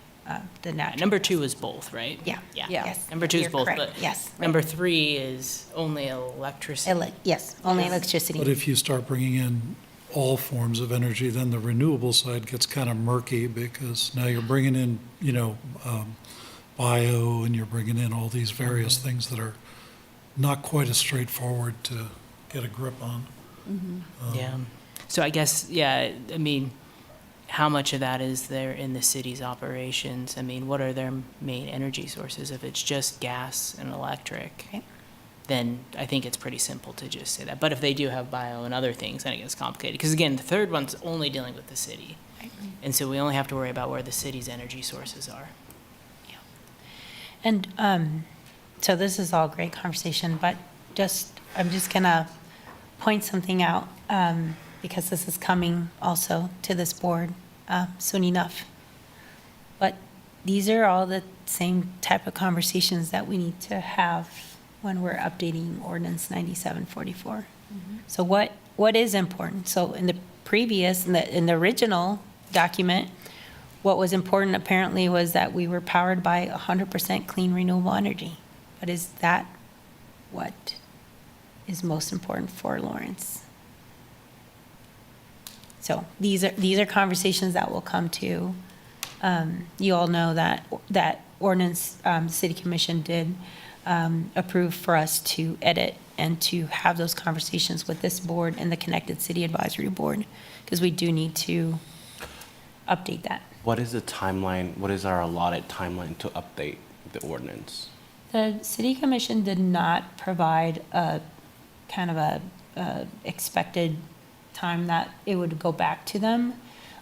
the natural. Number 2 is both, right? Yeah. Yeah. Yeah. Yes. Number 2 is You're both, correct. but Yes. number 3 is only electricity. Yes, only But electricity. if you start bringing in all forms of energy, then the renewable side gets kind of murky because now you're bringing in, bio and you're bringing in all these various things that are not quite as straightforward to get a grip on. Yeah. So I guess, yeah, I mean, how much of that is there in the city's operations? I mean, what are their main energy sources if it's just gas and electric? Okay. then I think it's pretty simple to just say that. But if they do have bio and other things, then it gets complicated. Because again, the third one's only dealing with the city. And so we only have to worry about where the city's energy sources are. And so this is all great conversation, but I'm just gonna point something out, because this is coming also to this board soon enough. But these are all the same type of conversations that we need to have when we're updating ordinance 9744. So what is important? So in the previous, in the original document, what was important apparently was that we were powered by 100% clean renewable energy. But is that what is most important for Lawrence? So these are conversations that will come to. You all know that ordinance, the City Commission did approve for us to edit and to have those conversations with this board and the Connected City Advisory Board, because we do need to update that. What is the timeline, what is our allotted timeline to update the ordinance? The City Commission did not provide a kind of a expected time that it would go back to them,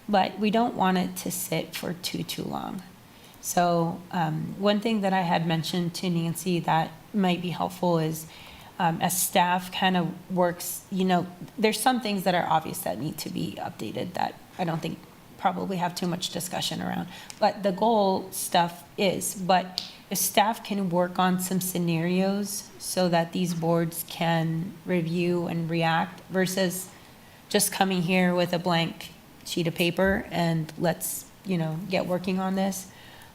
but we don't want it to sit for too long. So one thing that I had mentioned to Nancy that might be helpful is as staff kind of works, there's some things that are obvious that need to be updated that I don't think probably have too much discussion around. But the goal stuff is, but if staff can work on some scenarios so that these boards can review and react versus just coming here with a blank sheet of paper and let's, get working on this.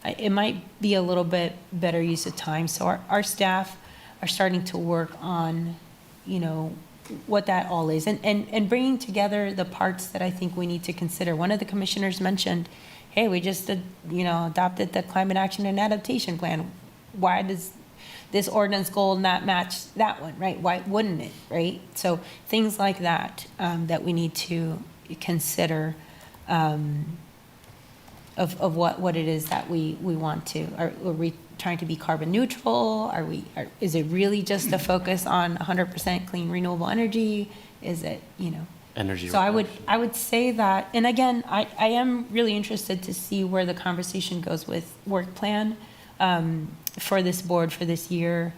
It might be a little bit better use of time. So our staff are starting to work on, what that all is and bringing together the parts that I think we need to consider. One of the commissioners mentioned, hey, we just, adopted the Climate Action and Adaptation Plan. Why does this ordinance goal not match that one, right? Why wouldn't it, right? So things like that, that we need to consider of what it is that we want to. Are we trying to be carbon neutral? Is it really just a focus on 100% clean renewable energy? Is it, Energy. So I would say that, and again, I am really interested to see where the conversation goes with work plan for this board for this year.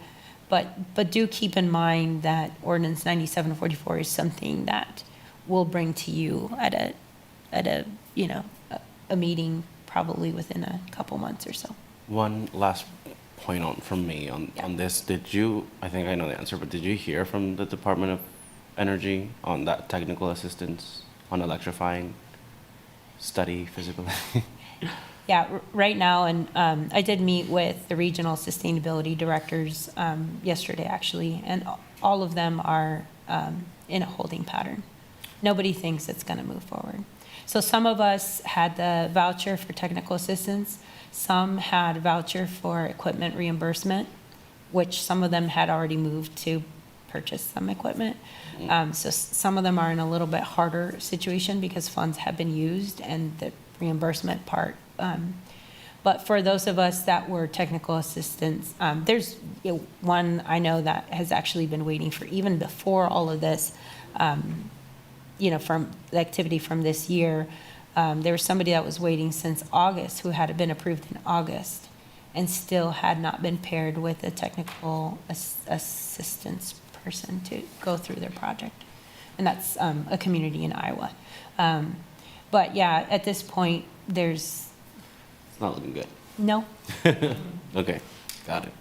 But do keep in mind that ordinance 9744 is something that we'll bring to you at a meeting probably within a couple months or so. One last point from me on this. I think I know the answer, but did you hear from the Department of Energy on that technical assistance on electrifying study feasibility? Yeah, right now, and I did meet with the regional sustainability directors yesterday, actually, and all of them are in a holding pattern. Nobody thinks it's going to move forward. So some of us had the voucher for technical assistance. Some had a voucher for equipment reimbursement, which some of them had already moved to purchase some equipment. So some of them are in a little bit harder situation because funds have been used and the reimbursement part. But for those of us that were technical assistants, there's one I know that has actually been waiting for even before all of this, from the activity from this year. There was somebody that was waiting since August who had been approved in August and still had not been paired with a technical assistance person to go through their project. And that's a community in Iowa. But yeah, at this point, It's not looking good. no. Okay, got it.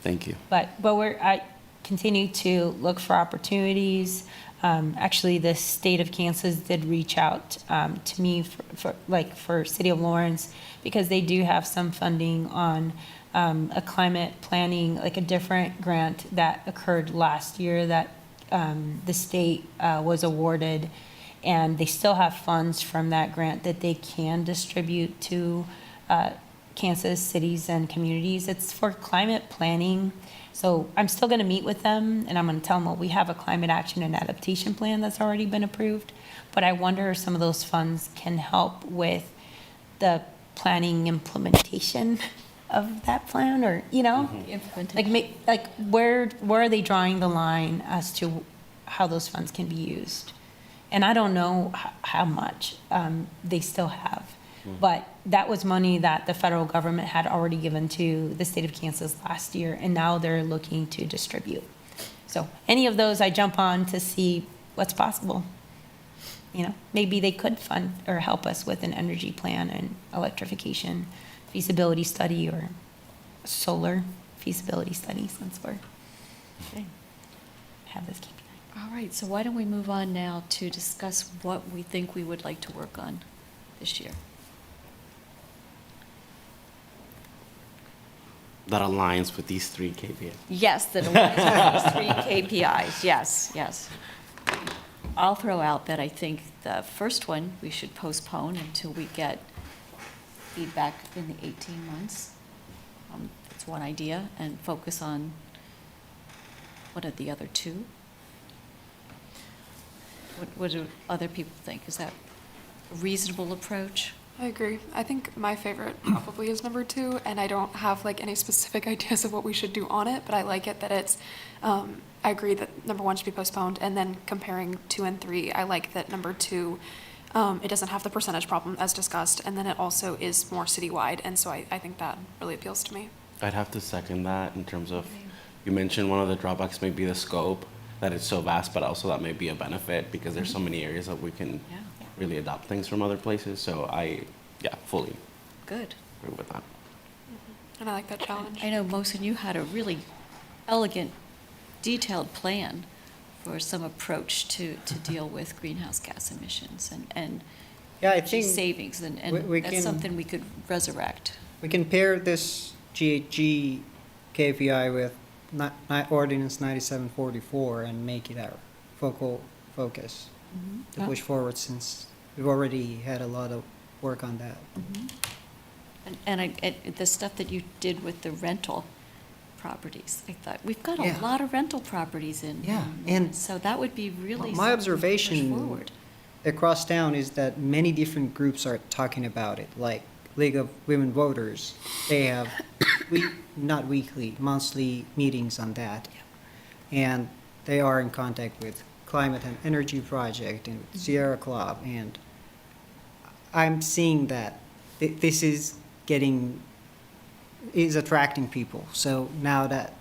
Thank you. But I continue to look for opportunities. Actually, the state of Kansas did reach out to me for City of Lawrence because they do have some funding on a climate planning, like a different grant that occurred last year that the state was awarded, and they still have funds from that grant that they can distribute to Kansas cities and communities. It's for climate planning. So I'm still going to meet with them, and I'm going to tell them, well, we have a climate action and adaptation plan that's already been approved, but I wonder if some of those funds can help with the planning implementation of that plan, or, you know? Implementation. Like where are they drawing the line as to how those funds can be used? And I don't know how much they still have. But that was money that the federal government had already given to the state of Kansas last year, and now they're looking to distribute. So any of those, I jump on to see what's possible. You know, maybe they could fund or help us with an energy plan and electrification feasibility study, or solar feasibility study, since we're Okay. have this KPI. All right, so why don't we move on now to discuss what we think we would like to work on this year? That aligns with these 3 KPIs. Yes, that aligns with these 3 KPIs, yes, yes. I'll throw out that I think the first one, we should postpone until we get feedback in the 18 months. That's one idea, and focus on, what are the other 2? What do other people think? Is that a reasonable approach? I agree. I think my favorite probably is number 2, and I don't have like any specific ideas of what we should do on it, but I like it that it's, I agree that number 1 should be postponed, and then comparing 2 and 3, I like that number 2, it doesn't have the percentage problem as discussed, and then it also is more citywide, and so I think that really appeals to me. I'd have to second that in terms of, you mentioned one of the drawbacks may be the scope, that it's so vast, but also that may be a benefit because there's so many areas that we can Yeah, really adopt things from other places. So I, fully good. agree with that. And I like that challenge. I know, Mohsen, you had a really elegant, detailed plan for some approach to deal with greenhouse gas emissions and Yeah, I energy think savings, we and that's can- something we could resurrect. we can pair this GHG KPI with Ordinance 9744 and make it our focus to push forward, since we've already had a lot of work on that. And the stuff that you did with the rental properties, I thought, we've got a Yeah. lot of rental properties in. Yeah, and so that would be really my something to push observation forward. across town is that many different groups are talking about it, like League of Women Voters. They have not weekly, monthly meetings on that. And they are in contact with Climate and Energy Project and Sierra Club, and I'm seeing that this is attracting people. So now that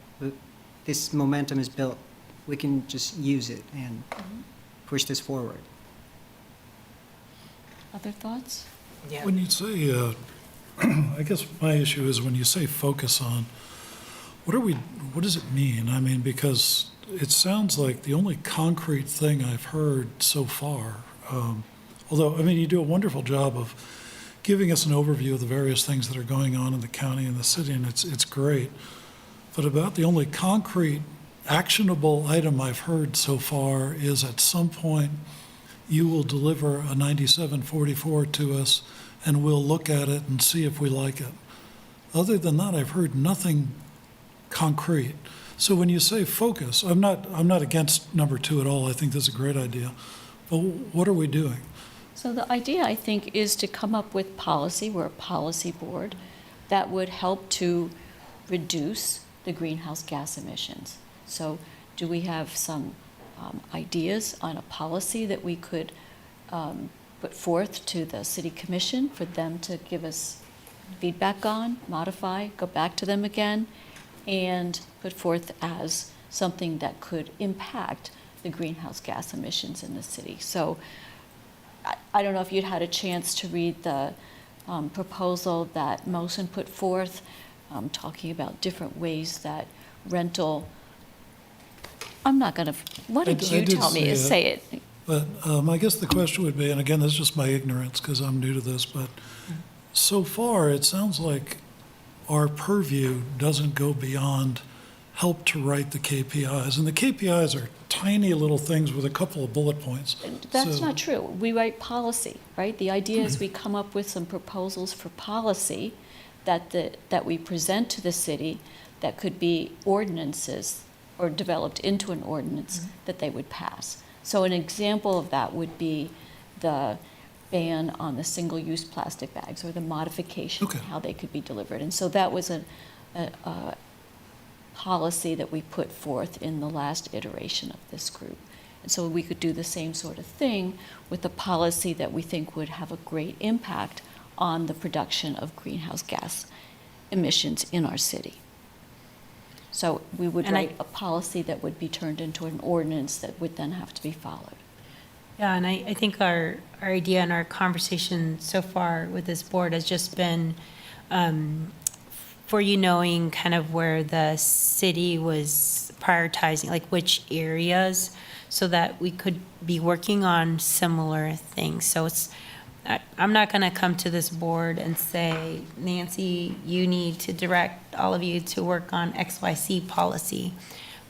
this momentum is built, we can just use it and push this forward. Other thoughts? Yeah. When you say, I guess my issue is when you say focus on, what does it mean? I mean, because it sounds like the only concrete thing I've heard so far, although, I mean, you do a wonderful job of giving us an overview of the various things that are going on in the county and the city, and it's great. But about the only concrete, actionable item I've heard so far is at some point you will deliver a 9744 to us and we'll look at it and see if we like it. Other than that, I've heard nothing concrete. So when you say focus, I'm not against number 2 at all. I think that's a great idea. But what are we doing? So the idea, I think, is to come up with policy. We're a policy board that would help to reduce the greenhouse gas emissions. So do we have some ideas on a policy that we could put forth to the city commission for them to give us feedback on, modify, go back to them again, and put forth as something that could impact the greenhouse gas emissions in the city? So I don't know if you'd had a chance to read the proposal that Mohsen put forth, talking about different ways that rental, I'm not going to, what did I you did tell me? see it. Say it. But I guess the question would be, and again, this is just my ignorance because I'm new to this, but so far it sounds like our purview doesn't go beyond help to write the KPIs. And the KPIs are tiny little things with a couple of bullet points. That's So- not true. We write policy, right? The idea is we come up with some proposals for policy that we present to the city that could be ordinances or developed into an ordinance that they would pass. So an example of that would be the ban on the single-use plastic bags or the modification, Okay. how they could be delivered. And so that was a policy that we put forth in the last iteration of this group. And so we could do the same sort of thing with a policy that we think would have a great impact on the production of greenhouse gas emissions in our city. So we would And I- write a policy that would be turned into an ordinance that would then have to be followed. Yeah, and I think our idea and our conversation so far with this board has just been for you knowing kind of where the city was prioritizing, like which areas, so that we could be working on similar things. So I'm not going to come to this board and say, Nancy, you need to direct all of you to work on XYZ policy.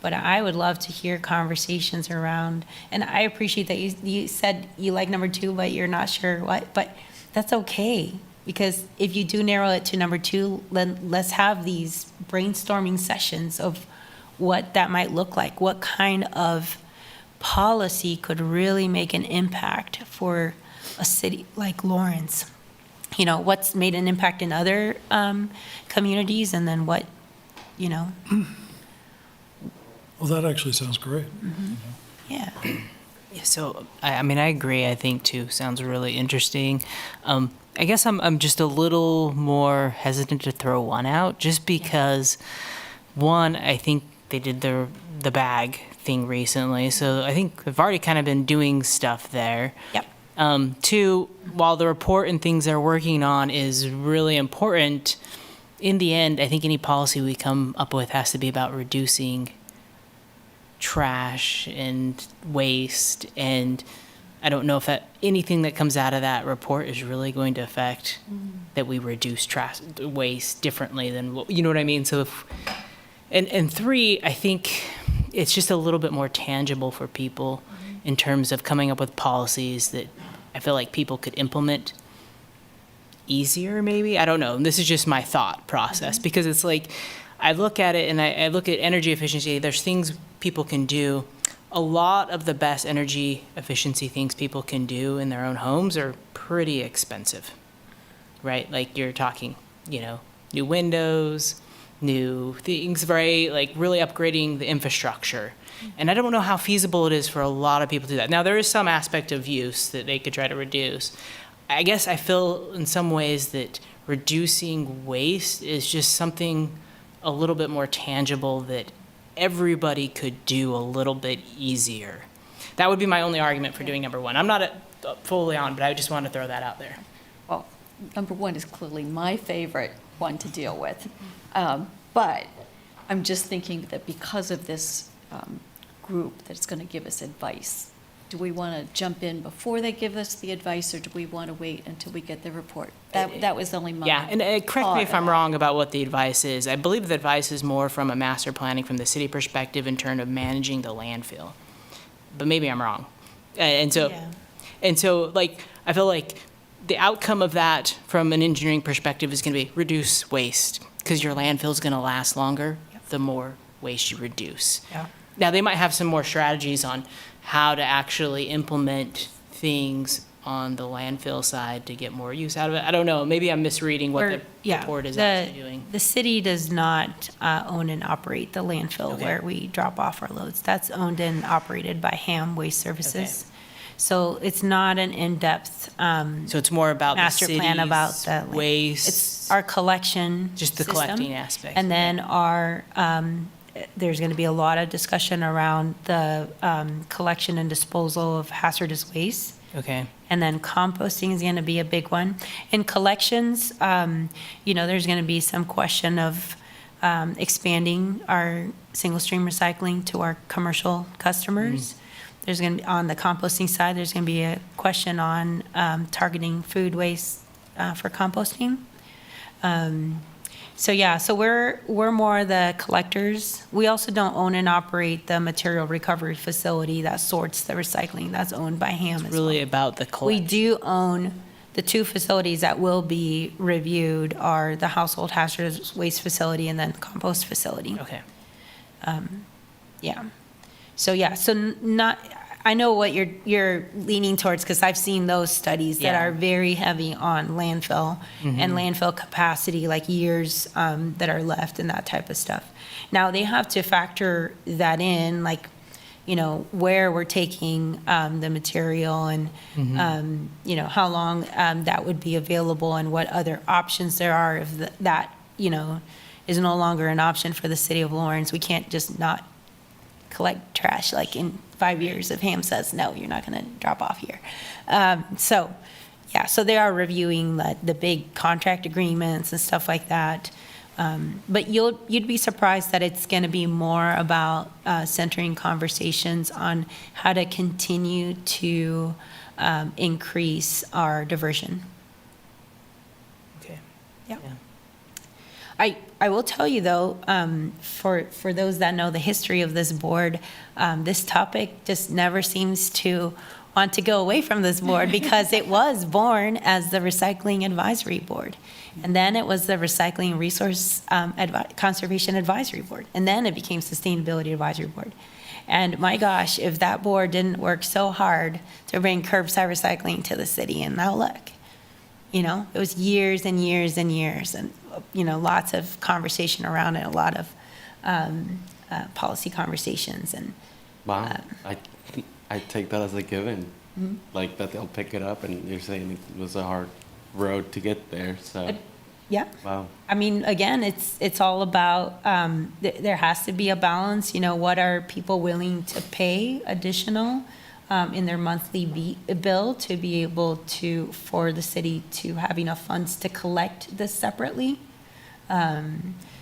But I would love to hear conversations around, and I appreciate that you said you like number 2, but you're not sure what, but that's okay. Because if you do narrow it to number 2, then let's have these brainstorming sessions of what that might look like. What kind of policy could really make an impact for a city like Lawrence? You know, what's made an impact in other communities, and then what, you know, Well, that actually sounds great. yeah. Yeah, so, I mean, I agree. I think, too, sounds really interesting. I guess I'm just a little more hesitant to throw one out, just because, one, I think they did the bag thing recently, so I think they've already kind of been doing stuff there. Yep. 2, while the report and things they're working on is really important, in the end, I think any policy we come up with has to be about reducing trash and waste, and I don't know if anything that comes out of that report is really going to affect that we reduce trash waste differently than what, you know what I mean? So if, and 3, I think it's just a little bit more tangible for people in terms of coming up with policies that I feel like people could implement easier, maybe. I don't know. And this is just my thought process, because it's like, I look at it and I look at energy efficiency. There's things people can do. A lot of the best energy efficiency things people can do in their own homes are pretty expensive, right? Like you're talking, you know, new windows, new things, right? Like really upgrading the infrastructure. And I don't know how feasible it is for a lot of people to do that. Now, there is some aspect of use that they could try to reduce. I guess I feel in some ways that reducing waste is just something a little bit more tangible that everybody could do a little bit easier. That would be my only argument for doing number 1. I'm not fully on, but I just want to throw that out there. Well, number 1 is clearly my favorite one to deal with. But I'm just thinking that because of this group that's going to give us advice, do we want to jump in before they give us the advice, or do we want to wait until we get the report? That was only my Yeah, and correct me if I'm thought. wrong about what the advice is. I believe the advice is more from a master planning from the city perspective in terms of managing the landfill. But maybe I'm wrong. And so, Yeah. and so, like, I feel like the outcome of that from an engineering perspective is going to be reduce waste, because your landfill is going to last longer the more waste you reduce. Yeah. Now, they might have some more strategies on how to actually implement things on the landfill side to get more use out of it. I don't know. Maybe I'm misreading what the Yeah, report is the- actually doing. The city does not own and operate the landfill Okay. where we drop off our loads. That's owned and operated by Ham Waste Services. So it's not an in-depth So it's more about the master plan about city's the land. waste. It's our collection Just the system. collecting aspect. And then there's going to be a lot of discussion around the collection and disposal of hazardous waste. Okay. And then composting is going to be a big one. In collections, there's going to be some question of expanding our single-stream recycling to our commercial customers. There's going to be, on the composting side, there's going to be a question on targeting food waste for composting. So we're more the collectors. We also don't own and operate the material recovery facility that sorts the recycling. That's owned by Ham as well. Really about the We collection. do own the 2 facilities that will be reviewed are the household hazardous waste facility and then compost facility. Okay. Yeah. So not, I know what you're leaning towards, because I've seen those studies that Yeah. are very heavy on landfill and landfill capacity, like years that are left and that type of stuff. Now, they have to factor that in, like, you know, where we're taking the material and, you know, how long that would be available and what other options there are if that, you know, is no longer an option for the city of Lawrence. We can't just not collect trash, like in 5 years if Ham says, no, you're not going to drop off here. So, yeah, so they are reviewing the big contract agreements and stuff like that. But you'd be surprised that it's going to be more about centering conversations on how to continue to increase our diversion. Okay. Yep. Yeah. I will tell you, though, for those that know the history of this board, this topic just never seems to want to go away from this board, because it was born as the Recycling Advisory Board. And then it was the Recycling Resource Conservation Advisory Board. And then it became Sustainability Advisory Board. And my gosh, if that board didn't work so hard to bring curbside recycling to the city, and now look, you know, it was years and years and years, and, you know, lots of conversation around it, a lot of policy conversations. And Wow, I take that as a given, like that they'll pick it up, and you're saying it was a hard road to get there, so, yeah. wow. I mean, again, it's all about, there has to be a balance, you know, what are people willing to pay additional in their monthly bill to be able to, for the city to have enough funds to collect this separately.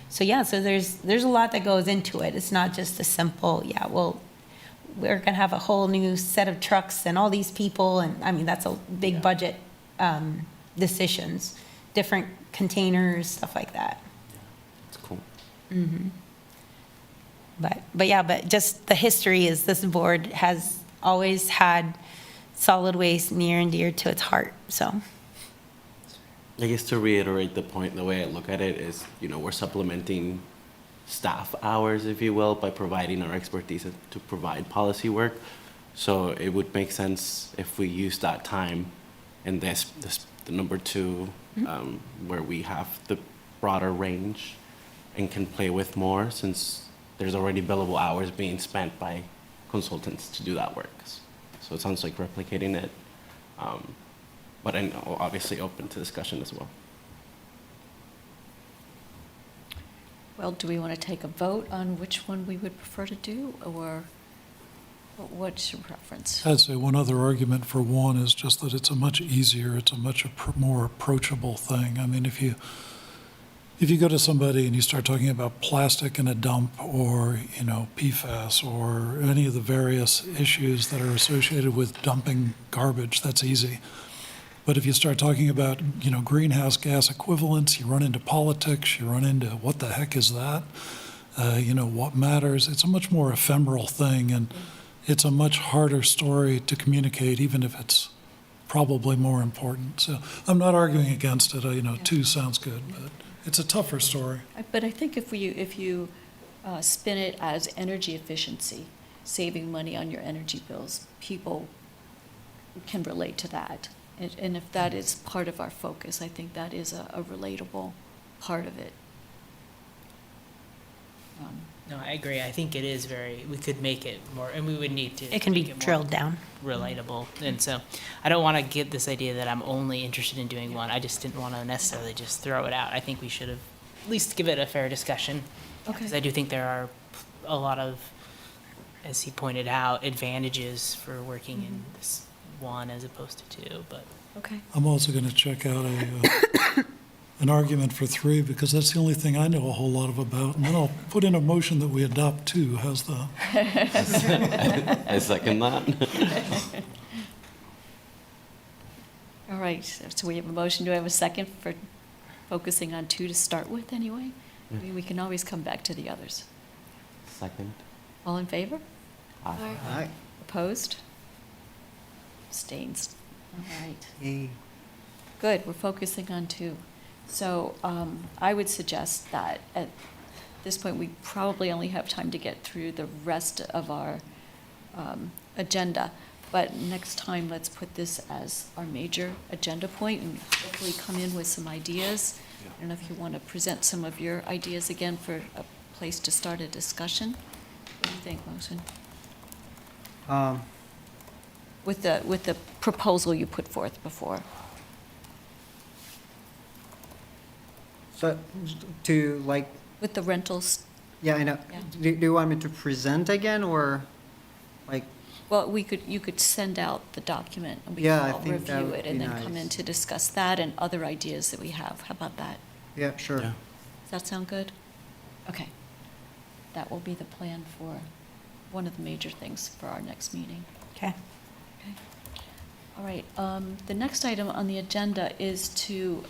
So yeah, so there's a lot that goes into it. It's not just a simple, yeah, well, we're gonna have a whole new set of trucks and all these people, and I mean, that's a big budget decisions, different containers, stuff like that. It's cool. But just the history is this board has always had solid waste near and dear to its heart, so. I guess to reiterate the point, the way I look at it is, you know, we're supplementing staff hours, if you will, by providing our expertise to provide policy work. So it would make sense if we use that time in the number 2, where we have the broader range and can play with more, since there's already billable hours being spent by consultants to do that work. So it sounds like replicating it, but I'm obviously open to discussion as well. Well, do we want to take a vote on which one we would prefer to do, or what's your preference? I'd say one other argument for one is just that it's a much easier, it's a much more approachable thing. I mean, if you go to somebody and you start talking about plastic in a dump, or, you know, PFAS, or any of the various issues that are associated with dumping garbage, that's easy. But if you start talking about, you know, greenhouse gas equivalents, you run into politics, you run into what the heck is that? You know, what matters? It's a much more ephemeral thing, and it's a much harder story to communicate, even if it's probably more important. So I'm not arguing against it. You know, 2 sounds good, but it's a tougher story. But I think if you spin it as energy efficiency, saving money on your energy bills, people can relate to that. And if that is part of our focus, I think that is a relatable part of it. No, I agree. I think it is we could make it more, and we would need to. It can be make more drilled down. Relatable. And so I don't want to get this idea that I'm only interested in doing one. I just didn't want to necessarily just throw it out. I think we should have at least give it a fair discussion. Okay. Because I do think there are a lot of, as he pointed out, advantages for working in this one as opposed to 2, but. Okay. I'm also going to check out an argument for 3, because that's the only thing I know a whole lot about. And then I'll put in a motion that we adopt 2. How's that? I second that. All right, so we have a motion. Do I have a second for focusing on 2 to start with anyway? I mean, we can always come back to the others. Second. All in favor? Aye. Aye. Opposed? Abstains. All right. Yay. Good, we're focusing on 2. So I would suggest that at this point, we probably only have time to get through the rest of our agenda. But next time, let's put this as our major agenda point and hopefully come in with some ideas. I don't know if you want to present some of your ideas again for a place to start a discussion. What do you think, Mosen? With the proposal you put forth before. So, to like, With the rentals, yeah, I know. Yeah. Do you want me to present again, or like, well, you could send out the document and we Yeah, can I all think that review would it and be then come in nice. to discuss that and other ideas that we have. How about that? yeah, sure. Yeah. Does that sound good? Okay. That will be the plan for one of the major things for our next meeting. Okay. Okay. All right. The next item on the agenda is to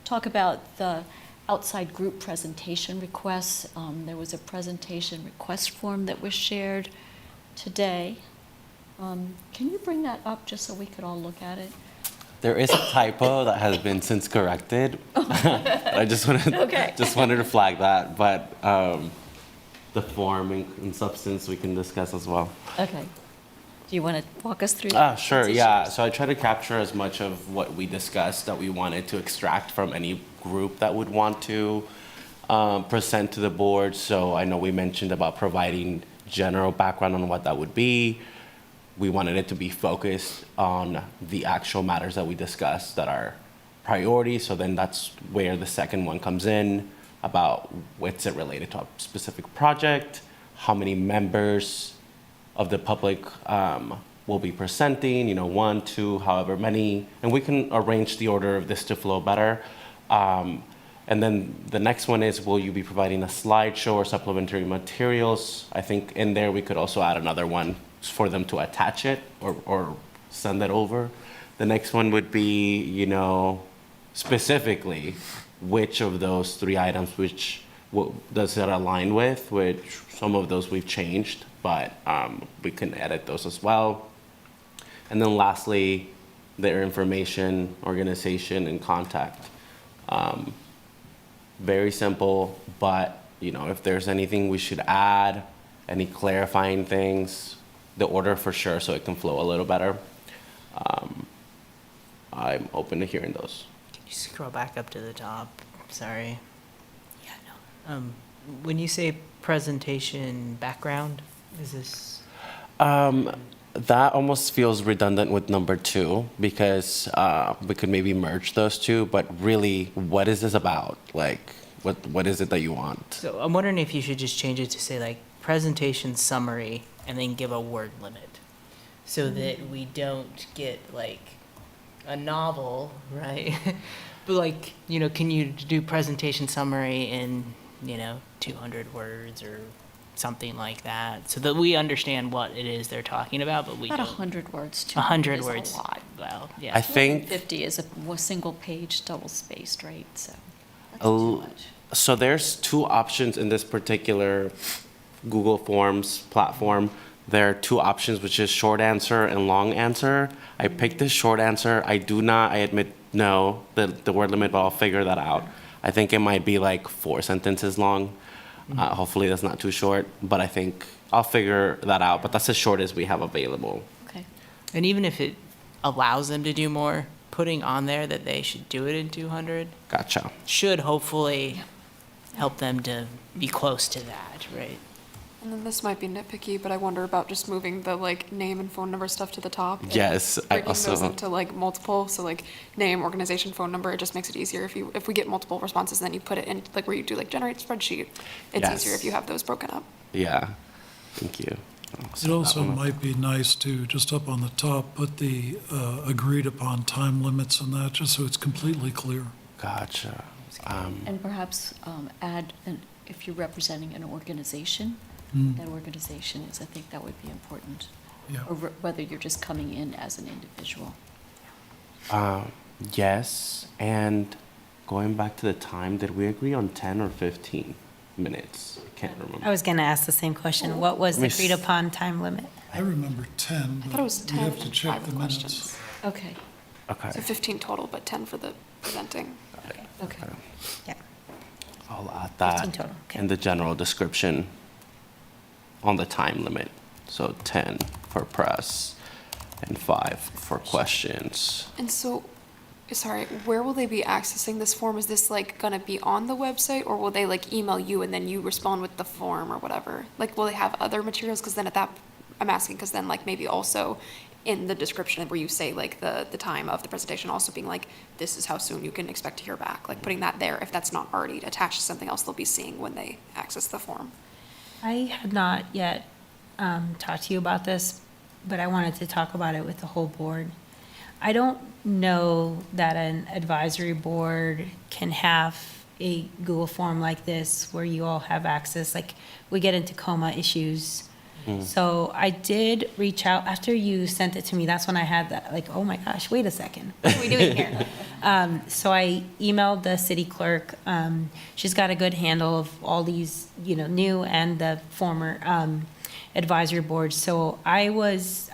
talk about the outside group presentation requests. There was a presentation request form that was shared today. Can you bring that up just so we could all look at it? There is a typo that has been since corrected. I just Okay. wanted to flag that, but the form and substance we can discuss as well. Okay. Do you want to walk us through? Sure, these yeah. issues? So I try to capture as much of what we discussed that we wanted to extract from any group that would want to present to the board. So I know we mentioned about providing general background on what that would be. We wanted it to be focused on the actual matters that we discussed that are priorities. So then that's where the second one comes in, about what's it related to a specific project, how many members of the public will be presenting, 1, 2, however many, and we can arrange the order of this to flow better. And then the next one is, will you be providing a slideshow or supplementary materials? I think in there we could also add another one for them to attach it or send it over. The next one would be, specifically which of those 3 items, does it align with, which some of those we've changed, but we can edit those as well. And then lastly, their information, organization, and contact. Very simple, but if there's anything we should add, any clarifying things, the order for sure, so it can flow a little better. I'm open to hearing those. Can you scroll back up to the top? Sorry. Yeah, no. When you say presentation background, is this? That almost feels redundant with number 2 because we could maybe merge those two, but really, what is this about? Like, what is it that you want? So I'm wondering if you should just change it to say like presentation summary and then give a word limit so that we don't get like a novel, right? But like, can you do presentation summary in, 200 words or something like that so that we understand what it is they're talking about, but we About don't. 100 words. 100 is words. a lot. Well, yeah. I think 50 is a single page, double spaced, right? So that's A too l- much. so. There's 2 options in this particular Google Forms platform. There are 2 options, which is short answer and long answer. I picked the short answer. I admit, no, the word limit, but I'll figure that out. I think it might be like 4 sentences long. Hopefully that's not too short, but I think I'll figure that out. But that's as short as we have available. Okay. And even if it allows them to do more, putting on there that they should do it in 200 Gotcha. should hopefully help them to be close to that, right? And then this might be nitpicky, but I wonder about just moving the like name and phone number stuff to the top. and Yes, I breaking those also. into like multiple, so like name, organization, phone number, it just makes it easier if we get multiple responses, then you put it in, like where you do like generate spreadsheet. It's Yes. easier if you have those broken up. Yeah. Thank you. It also might be nice to, just up on the top, put the agreed upon time limits and that, just so it's completely clear. Gotcha. And perhaps add, if you're representing an organization, that organization is, I think that would be important. Yeah. Or whether you're just coming in as an individual. Yes, and going back to the time, did we agree on 10 or 15 minutes? I can't remember. I was going to ask the same question. What was the Let me agreed upon time limit? I remember 10, I thought it but was we 10 have to and check 5 the of minutes. questions. Okay, Okay. So 15 total, but 10 for the presenting. okay. Yeah. I'll add 15 that total, okay. in the general description on the time limit. So 10 for press, and 5 for questions. And so, sorry, where will they be accessing this form? Is this like gonna be on the website, or will they like email you and then you respond with the form or whatever? Like, will they have other materials? Because then at that, I'm asking, because then like maybe also in the description where you say like the time of the presentation, also being like, this is how soon you can expect to hear back, like putting that there if that's not already attached to something else they'll be seeing when they access the form. I had not yet talked to you about this, but I wanted to talk about it with the whole board. I don't know that an advisory board can have a Google form like this where you all have access, like we get into coma issues. So I did reach out, after you sent it to me, that's when I had that, like, oh my gosh, wait a second, what are we doing here? So I emailed the city clerk. She's got a good handle of all these, new and the former advisory boards. So I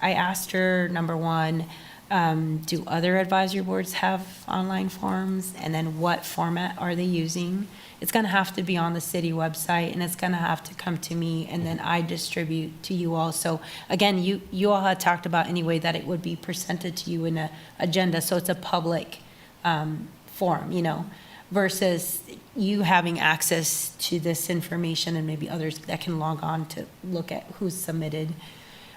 asked her, number one, do other advisory boards have online forms? And then what format are they using? It's gonna have to be on the city website, and it's gonna have to come to me, and then I distribute to you all. So again, you all had talked about anyway that it would be presented to you in a agenda, so it's a public form, versus you having access to this information and maybe others that can log on to look at who's submitted.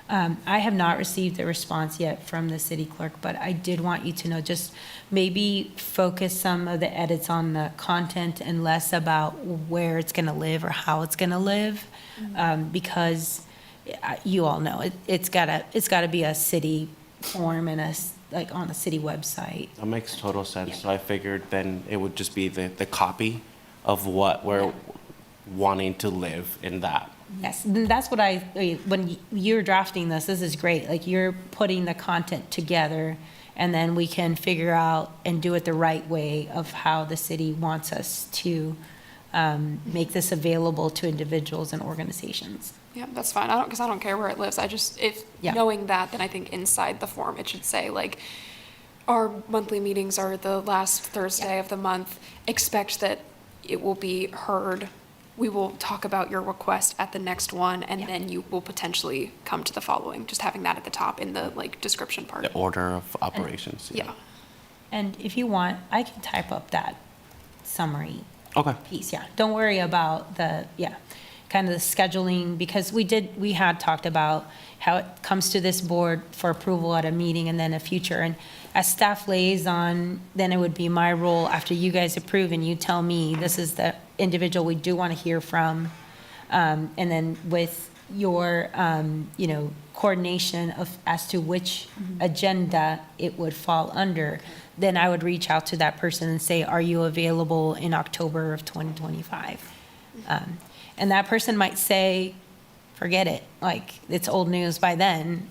I have not received a response yet from the city clerk, but I did want you to know, just maybe focus some of the edits on the content and less about where it's gonna live or how it's gonna live. Because you all know, it's gotta be a city form and like on a city website. That makes total sense. So I figured then it would just be the copy of what we're wanting to live in that. Yes, and that's what when you're drafting this is great. Like, you're putting the content together, and then we can figure out and do it the right way of how the city wants us to make this available to individuals and organizations. Yeah, that's fine. Because I don't care where it lives. Yeah. Knowing that, then I think inside the form, it should say like, our monthly meetings are the last Thursday of the month. Expect that it will be heard. We will talk about your request at the next one, and then you will potentially come to the following. Just having that at the top in the like description part. The order of operations. Yeah. And if you want, I can type up that summary Okay. piece, yeah. Don't worry about kind of the scheduling, because we had talked about how it comes to this board for approval at a meeting and then a future. And as staff liaison, then it would be my role, after you guys approve and you tell me this is the individual we do want to hear from, and then with your, coordination as to which agenda it would fall under, then I would reach out to that person and say, are you available in October of 2025? And that person might say, forget it, like, it's old news by then.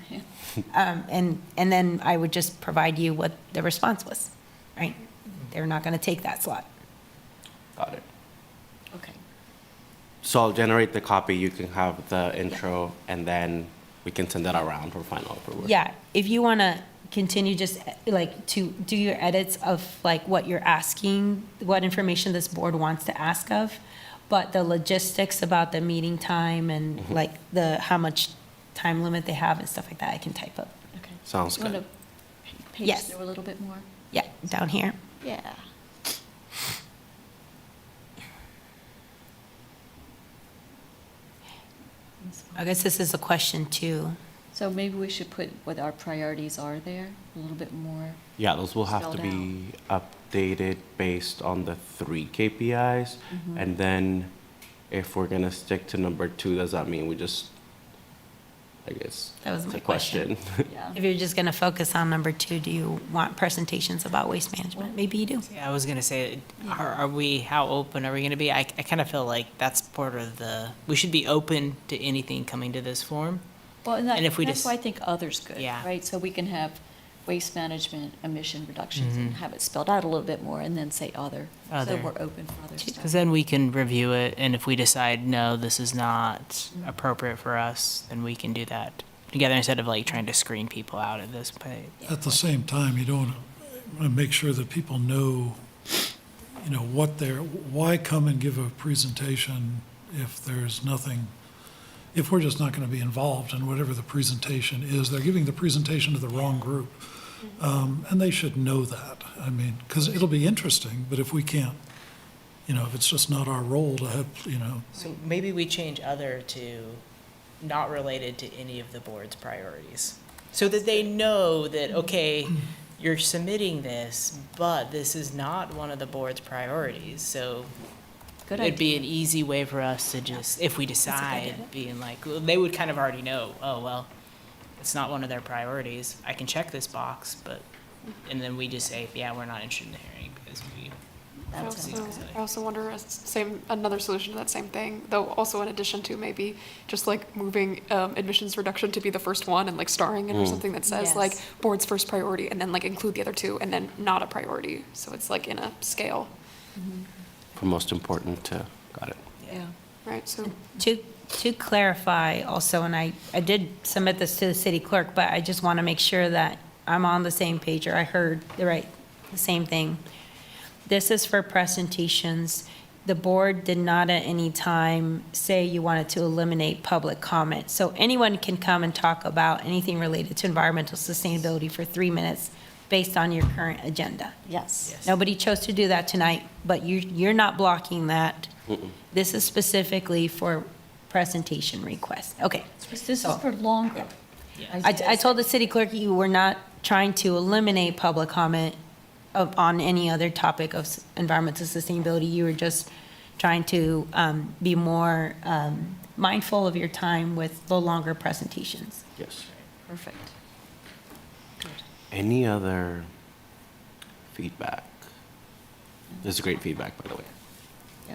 And then I would just provide you what the response was, right? They're not going to take that slot. Got it. Okay. So I'll generate the copy, you can have the intro, and then we can send that around for final approval. Yeah, if you want to continue just like to do your edits of like what you're asking, what information this board wants to ask of, but the logistics about the meeting time and like how much time limit they have and stuff like that, I can type up. Okay. Sounds You wanna good. page Yes. through a little bit more? Yeah, down here. Yeah. I guess this is a question too. So maybe we should put what our priorities are there, a little bit more. Yeah, those will have to Spelled be updated based on the 3 KPIs. And then if we're gonna stick to number 2, does that mean we just, I guess, That was it's my a question. Yeah. If you're just going to focus on number 2, do you want presentations about waste management? Maybe you do. Yeah, I was gonna say, how open are we gonna be? I kind of feel like that's part of we should be open to anything coming to this forum. Well, and And if we that's just- why I think others good, Yeah. right? So we can have waste management, emission reductions, and have it spelled out a little bit more, and then say other. So Other. we're open for other stuff. Because then we can review it, and if we decide, no, this is not appropriate for us, then we can do that together instead of like trying to screen people out at this point. At the same time, you don't want to make sure that people know, why come and give a presentation if there's nothing if we're just not going to be involved in whatever the presentation is, they're giving the presentation to the wrong group. And they should know that. I mean, because it'll be interesting, but if we can't, if it's just not our role to have, So maybe we change other to not related to any of the board's priorities. So that they know that, okay, you're submitting this, but this is not one of the board's priorities, so Good it'd be idea. an easy way for us to just, if we decide, being like, well, they would kind of already know, oh, well, it's not one of their priorities. I can check this box, but, and then we just say, yeah, we're not interested in the hearing because we. That's I also wonder, another solution to that same thing, though also in addition to maybe just like moving admissions reduction to be the first one and like starring it or something that says like Yes. board's first priority and then like include the other two and then not a priority. So it's like in a scale, From most important to, got it. Yeah. right? So To clarify also, and I did submit this to the city clerk, but I just want to make sure that I'm on the same page, or I heard the same thing. This is for presentations. The board did not at any time say you wanted to eliminate public comment. So anyone can come and talk about anything related to environmental sustainability for 3 minutes based on your current agenda. Yes. Nobody chose to do that tonight, but you're not blocking that. This is specifically for presentation requests. Okay. This is for longer. I told the city clerk you were not trying to eliminate public comment on any other topic of environmental sustainability. You were just trying to be more mindful of your time with the longer presentations. Yes. Perfect. Any other feedback? This is great feedback, by the way. Yeah.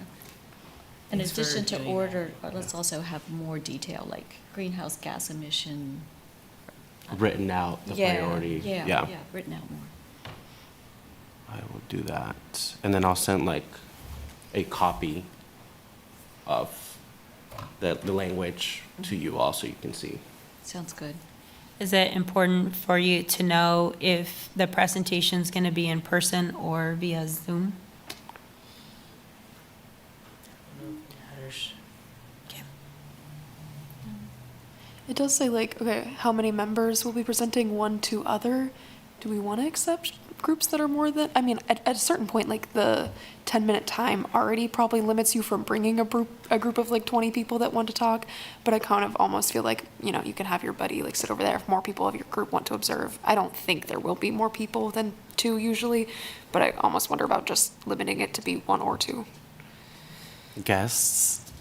In Thanks for addition to doing that. order, let's also have more detail, like greenhouse gas emission. Written out, the priority. Yeah, written out more. I will do that. And then I'll send like a copy of the language to you all so you can see. Sounds good. Is it important for you to know if the presentation's going to be in person or via Zoom? Matters. it does say like, okay, how many members will be presenting, 1, 2 other? Do we want to accept groups that are more than, I mean, at a certain point, like the 10-minute time already probably limits you from bringing a group of like 20 people that want to talk, but I kind of almost feel like, you can have your buddy like sit over there if more people of your group want to observe. I don't think there will be more people than 2 usually, but I almost wonder about just limiting it to be 1 or 2. Guests,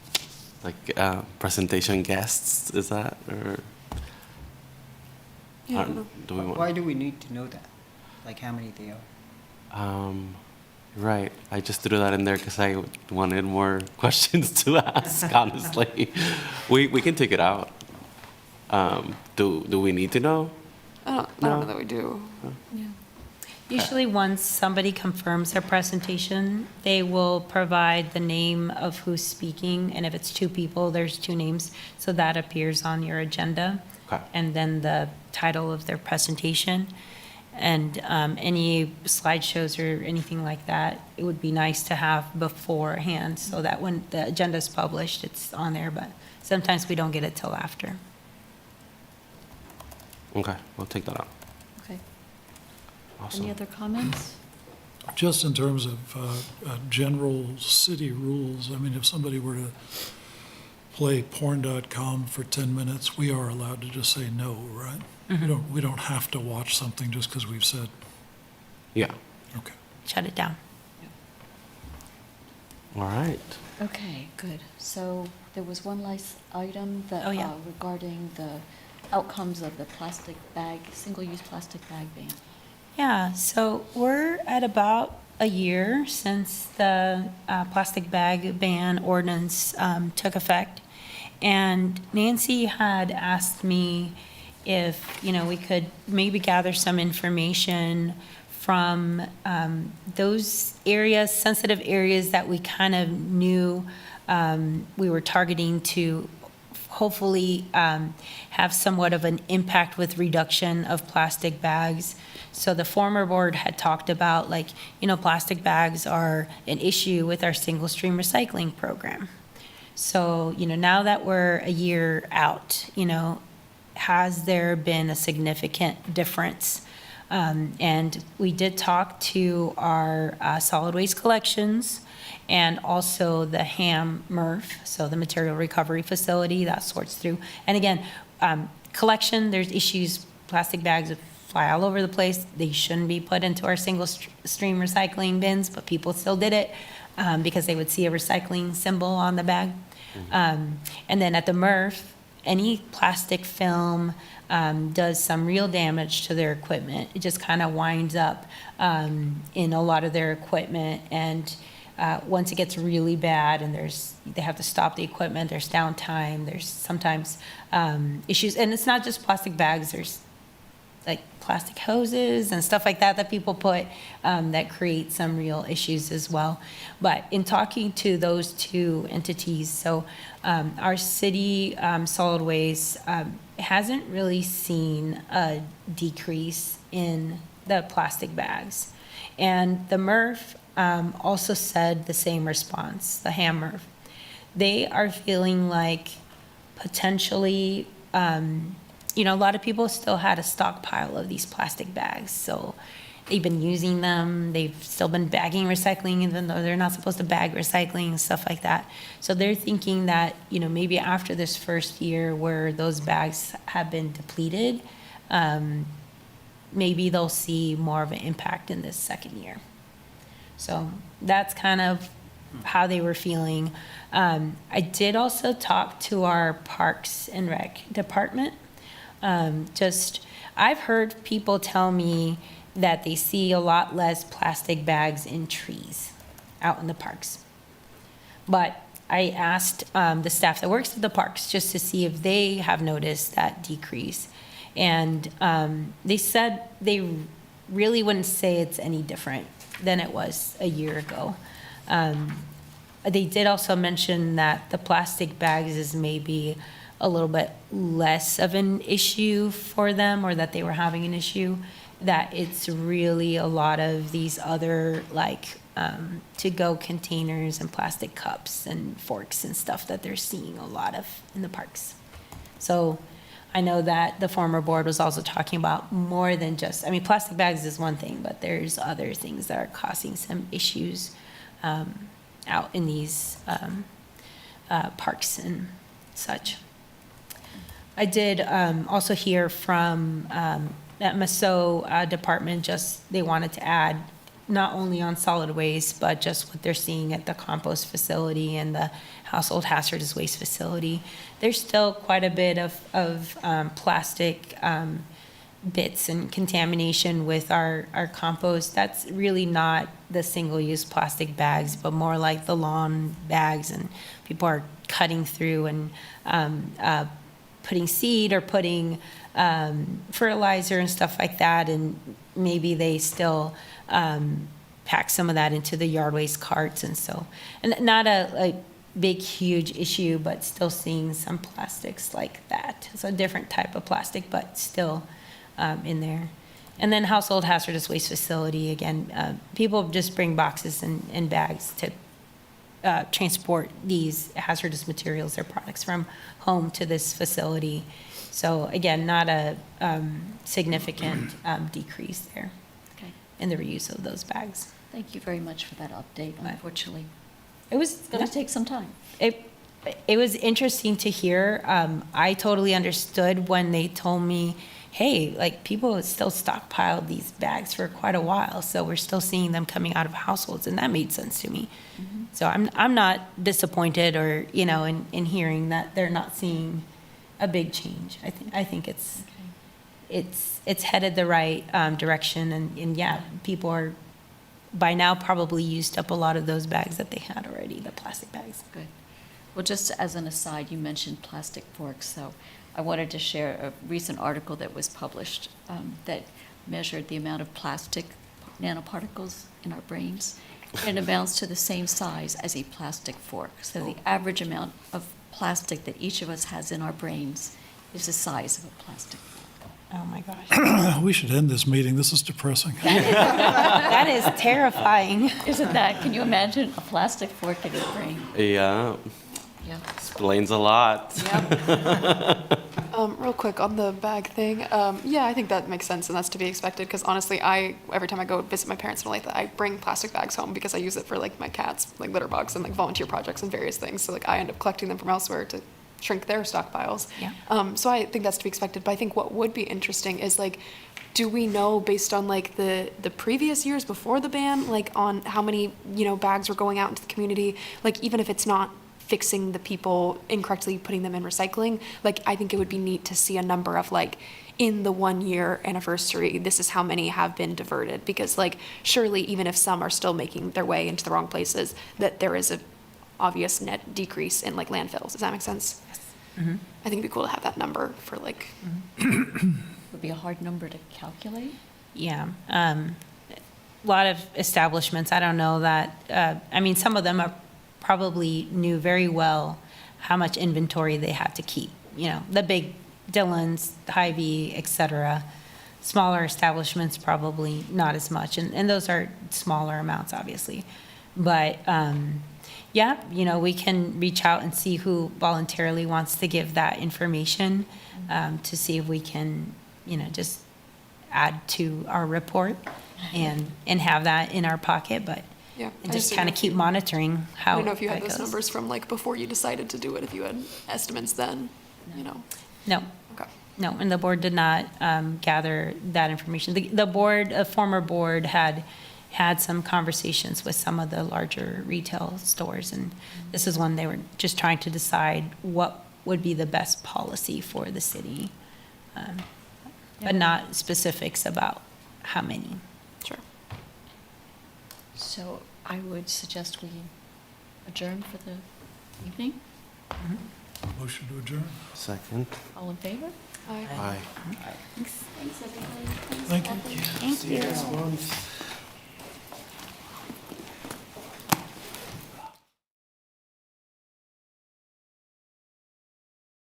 like presentation guests, is that, or Yeah, I don't know. do we want? Why do we need to know that? Like how many they are? Right. I just threw that in there because I wanted more questions to ask. Honestly, we can take it out. Do we need to know? I don't No. know that we do. Yeah. Usually, once somebody confirms their presentation, they will provide the name of who's speaking, and if it's 2 people, there's 2 names, so that appears on your agenda. Okay. And then the title of their presentation. And any slideshows or anything like that, it would be nice to have beforehand, so that when the agenda's published, it's on there, but sometimes we don't get it till after. Okay, we'll take that out. Okay. Awesome. Any other comments? Just in terms of general city rules, I mean, if somebody were to play porn.com for 10 minutes, we are allowed to just say no, right? We don't have to watch something just because we've said, Yeah. okay. Shut it down. All right. Okay, good. So there was one last item that Oh, yeah. regarding the outcomes of the plastic bag, single-use plastic bag ban. Yeah, so we're at about a year since the plastic bag ban ordinance took effect. And Nancy had asked me if, we could maybe gather some information from those areas, sensitive areas that we kind of knew we were targeting to hopefully have somewhat of an impact with reduction of plastic bags. So the former board had talked about plastic bags are an issue with our single stream recycling program. So, now that we're a year out, has there been a significant difference? And we did talk to our solid waste collections and also the HAM MRF, so the material recovery facility that sorts through. And again, collection, there's issues, plastic bags fly all over the place. They shouldn't be put into our single stream recycling bins, but people still did it because they would see a recycling symbol on the bag. And then at the MRF, any plastic film does some real damage to their equipment. It just kind of winds up in a lot of their equipment. And once it gets really bad and they have to stop the equipment, there's downtime, there's sometimes issues. And it's not just plastic bags, there's like plastic hoses and stuff like that that people put that create some real issues as well. But in talking to those two entities, so our city solid waste hasn't really seen a decrease in the plastic bags. And the MRF also said the same response, the HAM MRF. They are feeling like potentially a lot of people still had a stockpile of these plastic bags. So they've been using them. They've still been bagging recycling, even though they're not supposed to bag recycling and stuff like that. So they're thinking that, maybe after this first year where those bags have been depleted, maybe they'll see more of an impact in this second year. So that's kind of how they were feeling. I did also talk to our Parks and Rec department. I've heard people tell me that they see a lot less plastic bags in trees out in the parks. But I asked the staff that works at the parks just to see if they have noticed that decrease. And they said they really wouldn't say it's any different than it was a year ago. They did also mention that the plastic bags is maybe a little bit less of an issue for them, or that they were having an issue, that it's really a lot of these other to-go containers and plastic cups and forks and stuff that they're seeing a lot of in the parks. So I know that the former board was also talking about more than just, plastic bags is one thing, but there's other things that are causing some issues out in these parks and such. I did also hear from that MSO department, they wanted to add not only on solid waste, but just what they're seeing at the compost facility and the household hazardous waste facility. There's still quite a bit of plastic bits and contamination with our compost. That's really not the single-use plastic bags, but more like the lawn bags, and people are cutting through and putting seed or putting fertilizer and stuff like that, and maybe they still pack some of that into the yard waste carts. And so, and not a big, huge issue, but still seeing some plastics like that. So a different type of plastic, but still in there. And then household hazardous waste facility, again, people just bring boxes and bags to transport these hazardous materials or products from home to this facility. So again, not a significant decrease there in the reuse of those bags. Thank you very much for that update. Unfortunately, It's going to take some time. It was interesting to hear. I totally understood when they told me, hey, people still stockpiled these bags for quite a while, so we're still seeing them coming out of households, and that made sense to me. Mm-hmm. So I'm not disappointed or in hearing that they're not seeing a big change. I think it's headed the right direction, and yeah, people are by now probably used up a lot of those bags that they had already, the plastic bags. Good. Well, just as an aside, you mentioned plastic forks, so I wanted to share a recent article that was published that measured the amount of plastic nanoparticles in our brains. And it amounts to the same size as a plastic fork. So the average amount of plastic that each of us has in our brains is the size of a plastic fork. Oh my gosh. We should end this meeting. This is depressing. That is terrifying. Isn't that? Can you imagine a plastic fork in your brain? Yeah. Yeah. Explains a lot. Yep. Real quick on the bag thing, yeah, I think that makes sense and that's to be expected, because honestly, every time I go visit my parents in Olathe, I bring plastic bags home because I use it for like my cats, like litter box and like volunteer projects and various things, so like I end up collecting them from elsewhere to shrink their stockpiles. Yeah. So I think that's to be expected, but I think what would be interesting is like, do we know based on like the previous years before the ban, like on how many, bags were going out into the community, like even if it's not fixing the people incorrectly putting them in recycling, like I think it would be neat to see a number of like, in the 1 year anniversary, this is how many have been diverted, because like surely even if some are still making their way into the wrong places, that there is a obvious net decrease in like landfills. Does that make sense? Mm-hmm. I think it'd be cool to have that number for like, Would be a hard number to calculate. Yeah. A lot of establishments, I don't know that, I mean, some of them are probably knew very well how much inventory they had to keep. The big Dillons, Hy-Vee, et cetera. Smaller establishments, probably not as much. And those are smaller amounts, obviously. But, yeah, we can reach out and see who voluntarily wants to give that information, to see if we can, just add to our report and have that in our pocket, but yeah. and I just didn't kind know of if keep you- monitoring how I don't know if you had that those goes. numbers from like before you decided to do it, if you had estimates then, No, Okay. no, and the board did not gather that information. The board, a former board, had some conversations with some of the larger retail stores, and this is when they were just trying to decide what would be the best policy for the city, but not specifics about how many. Sure. So I would suggest we adjourn for the evening. Motion to adjourn. Second. All in favor? Aye. Aye. Thanks, everybody. Thank you. Thank you. See you next month.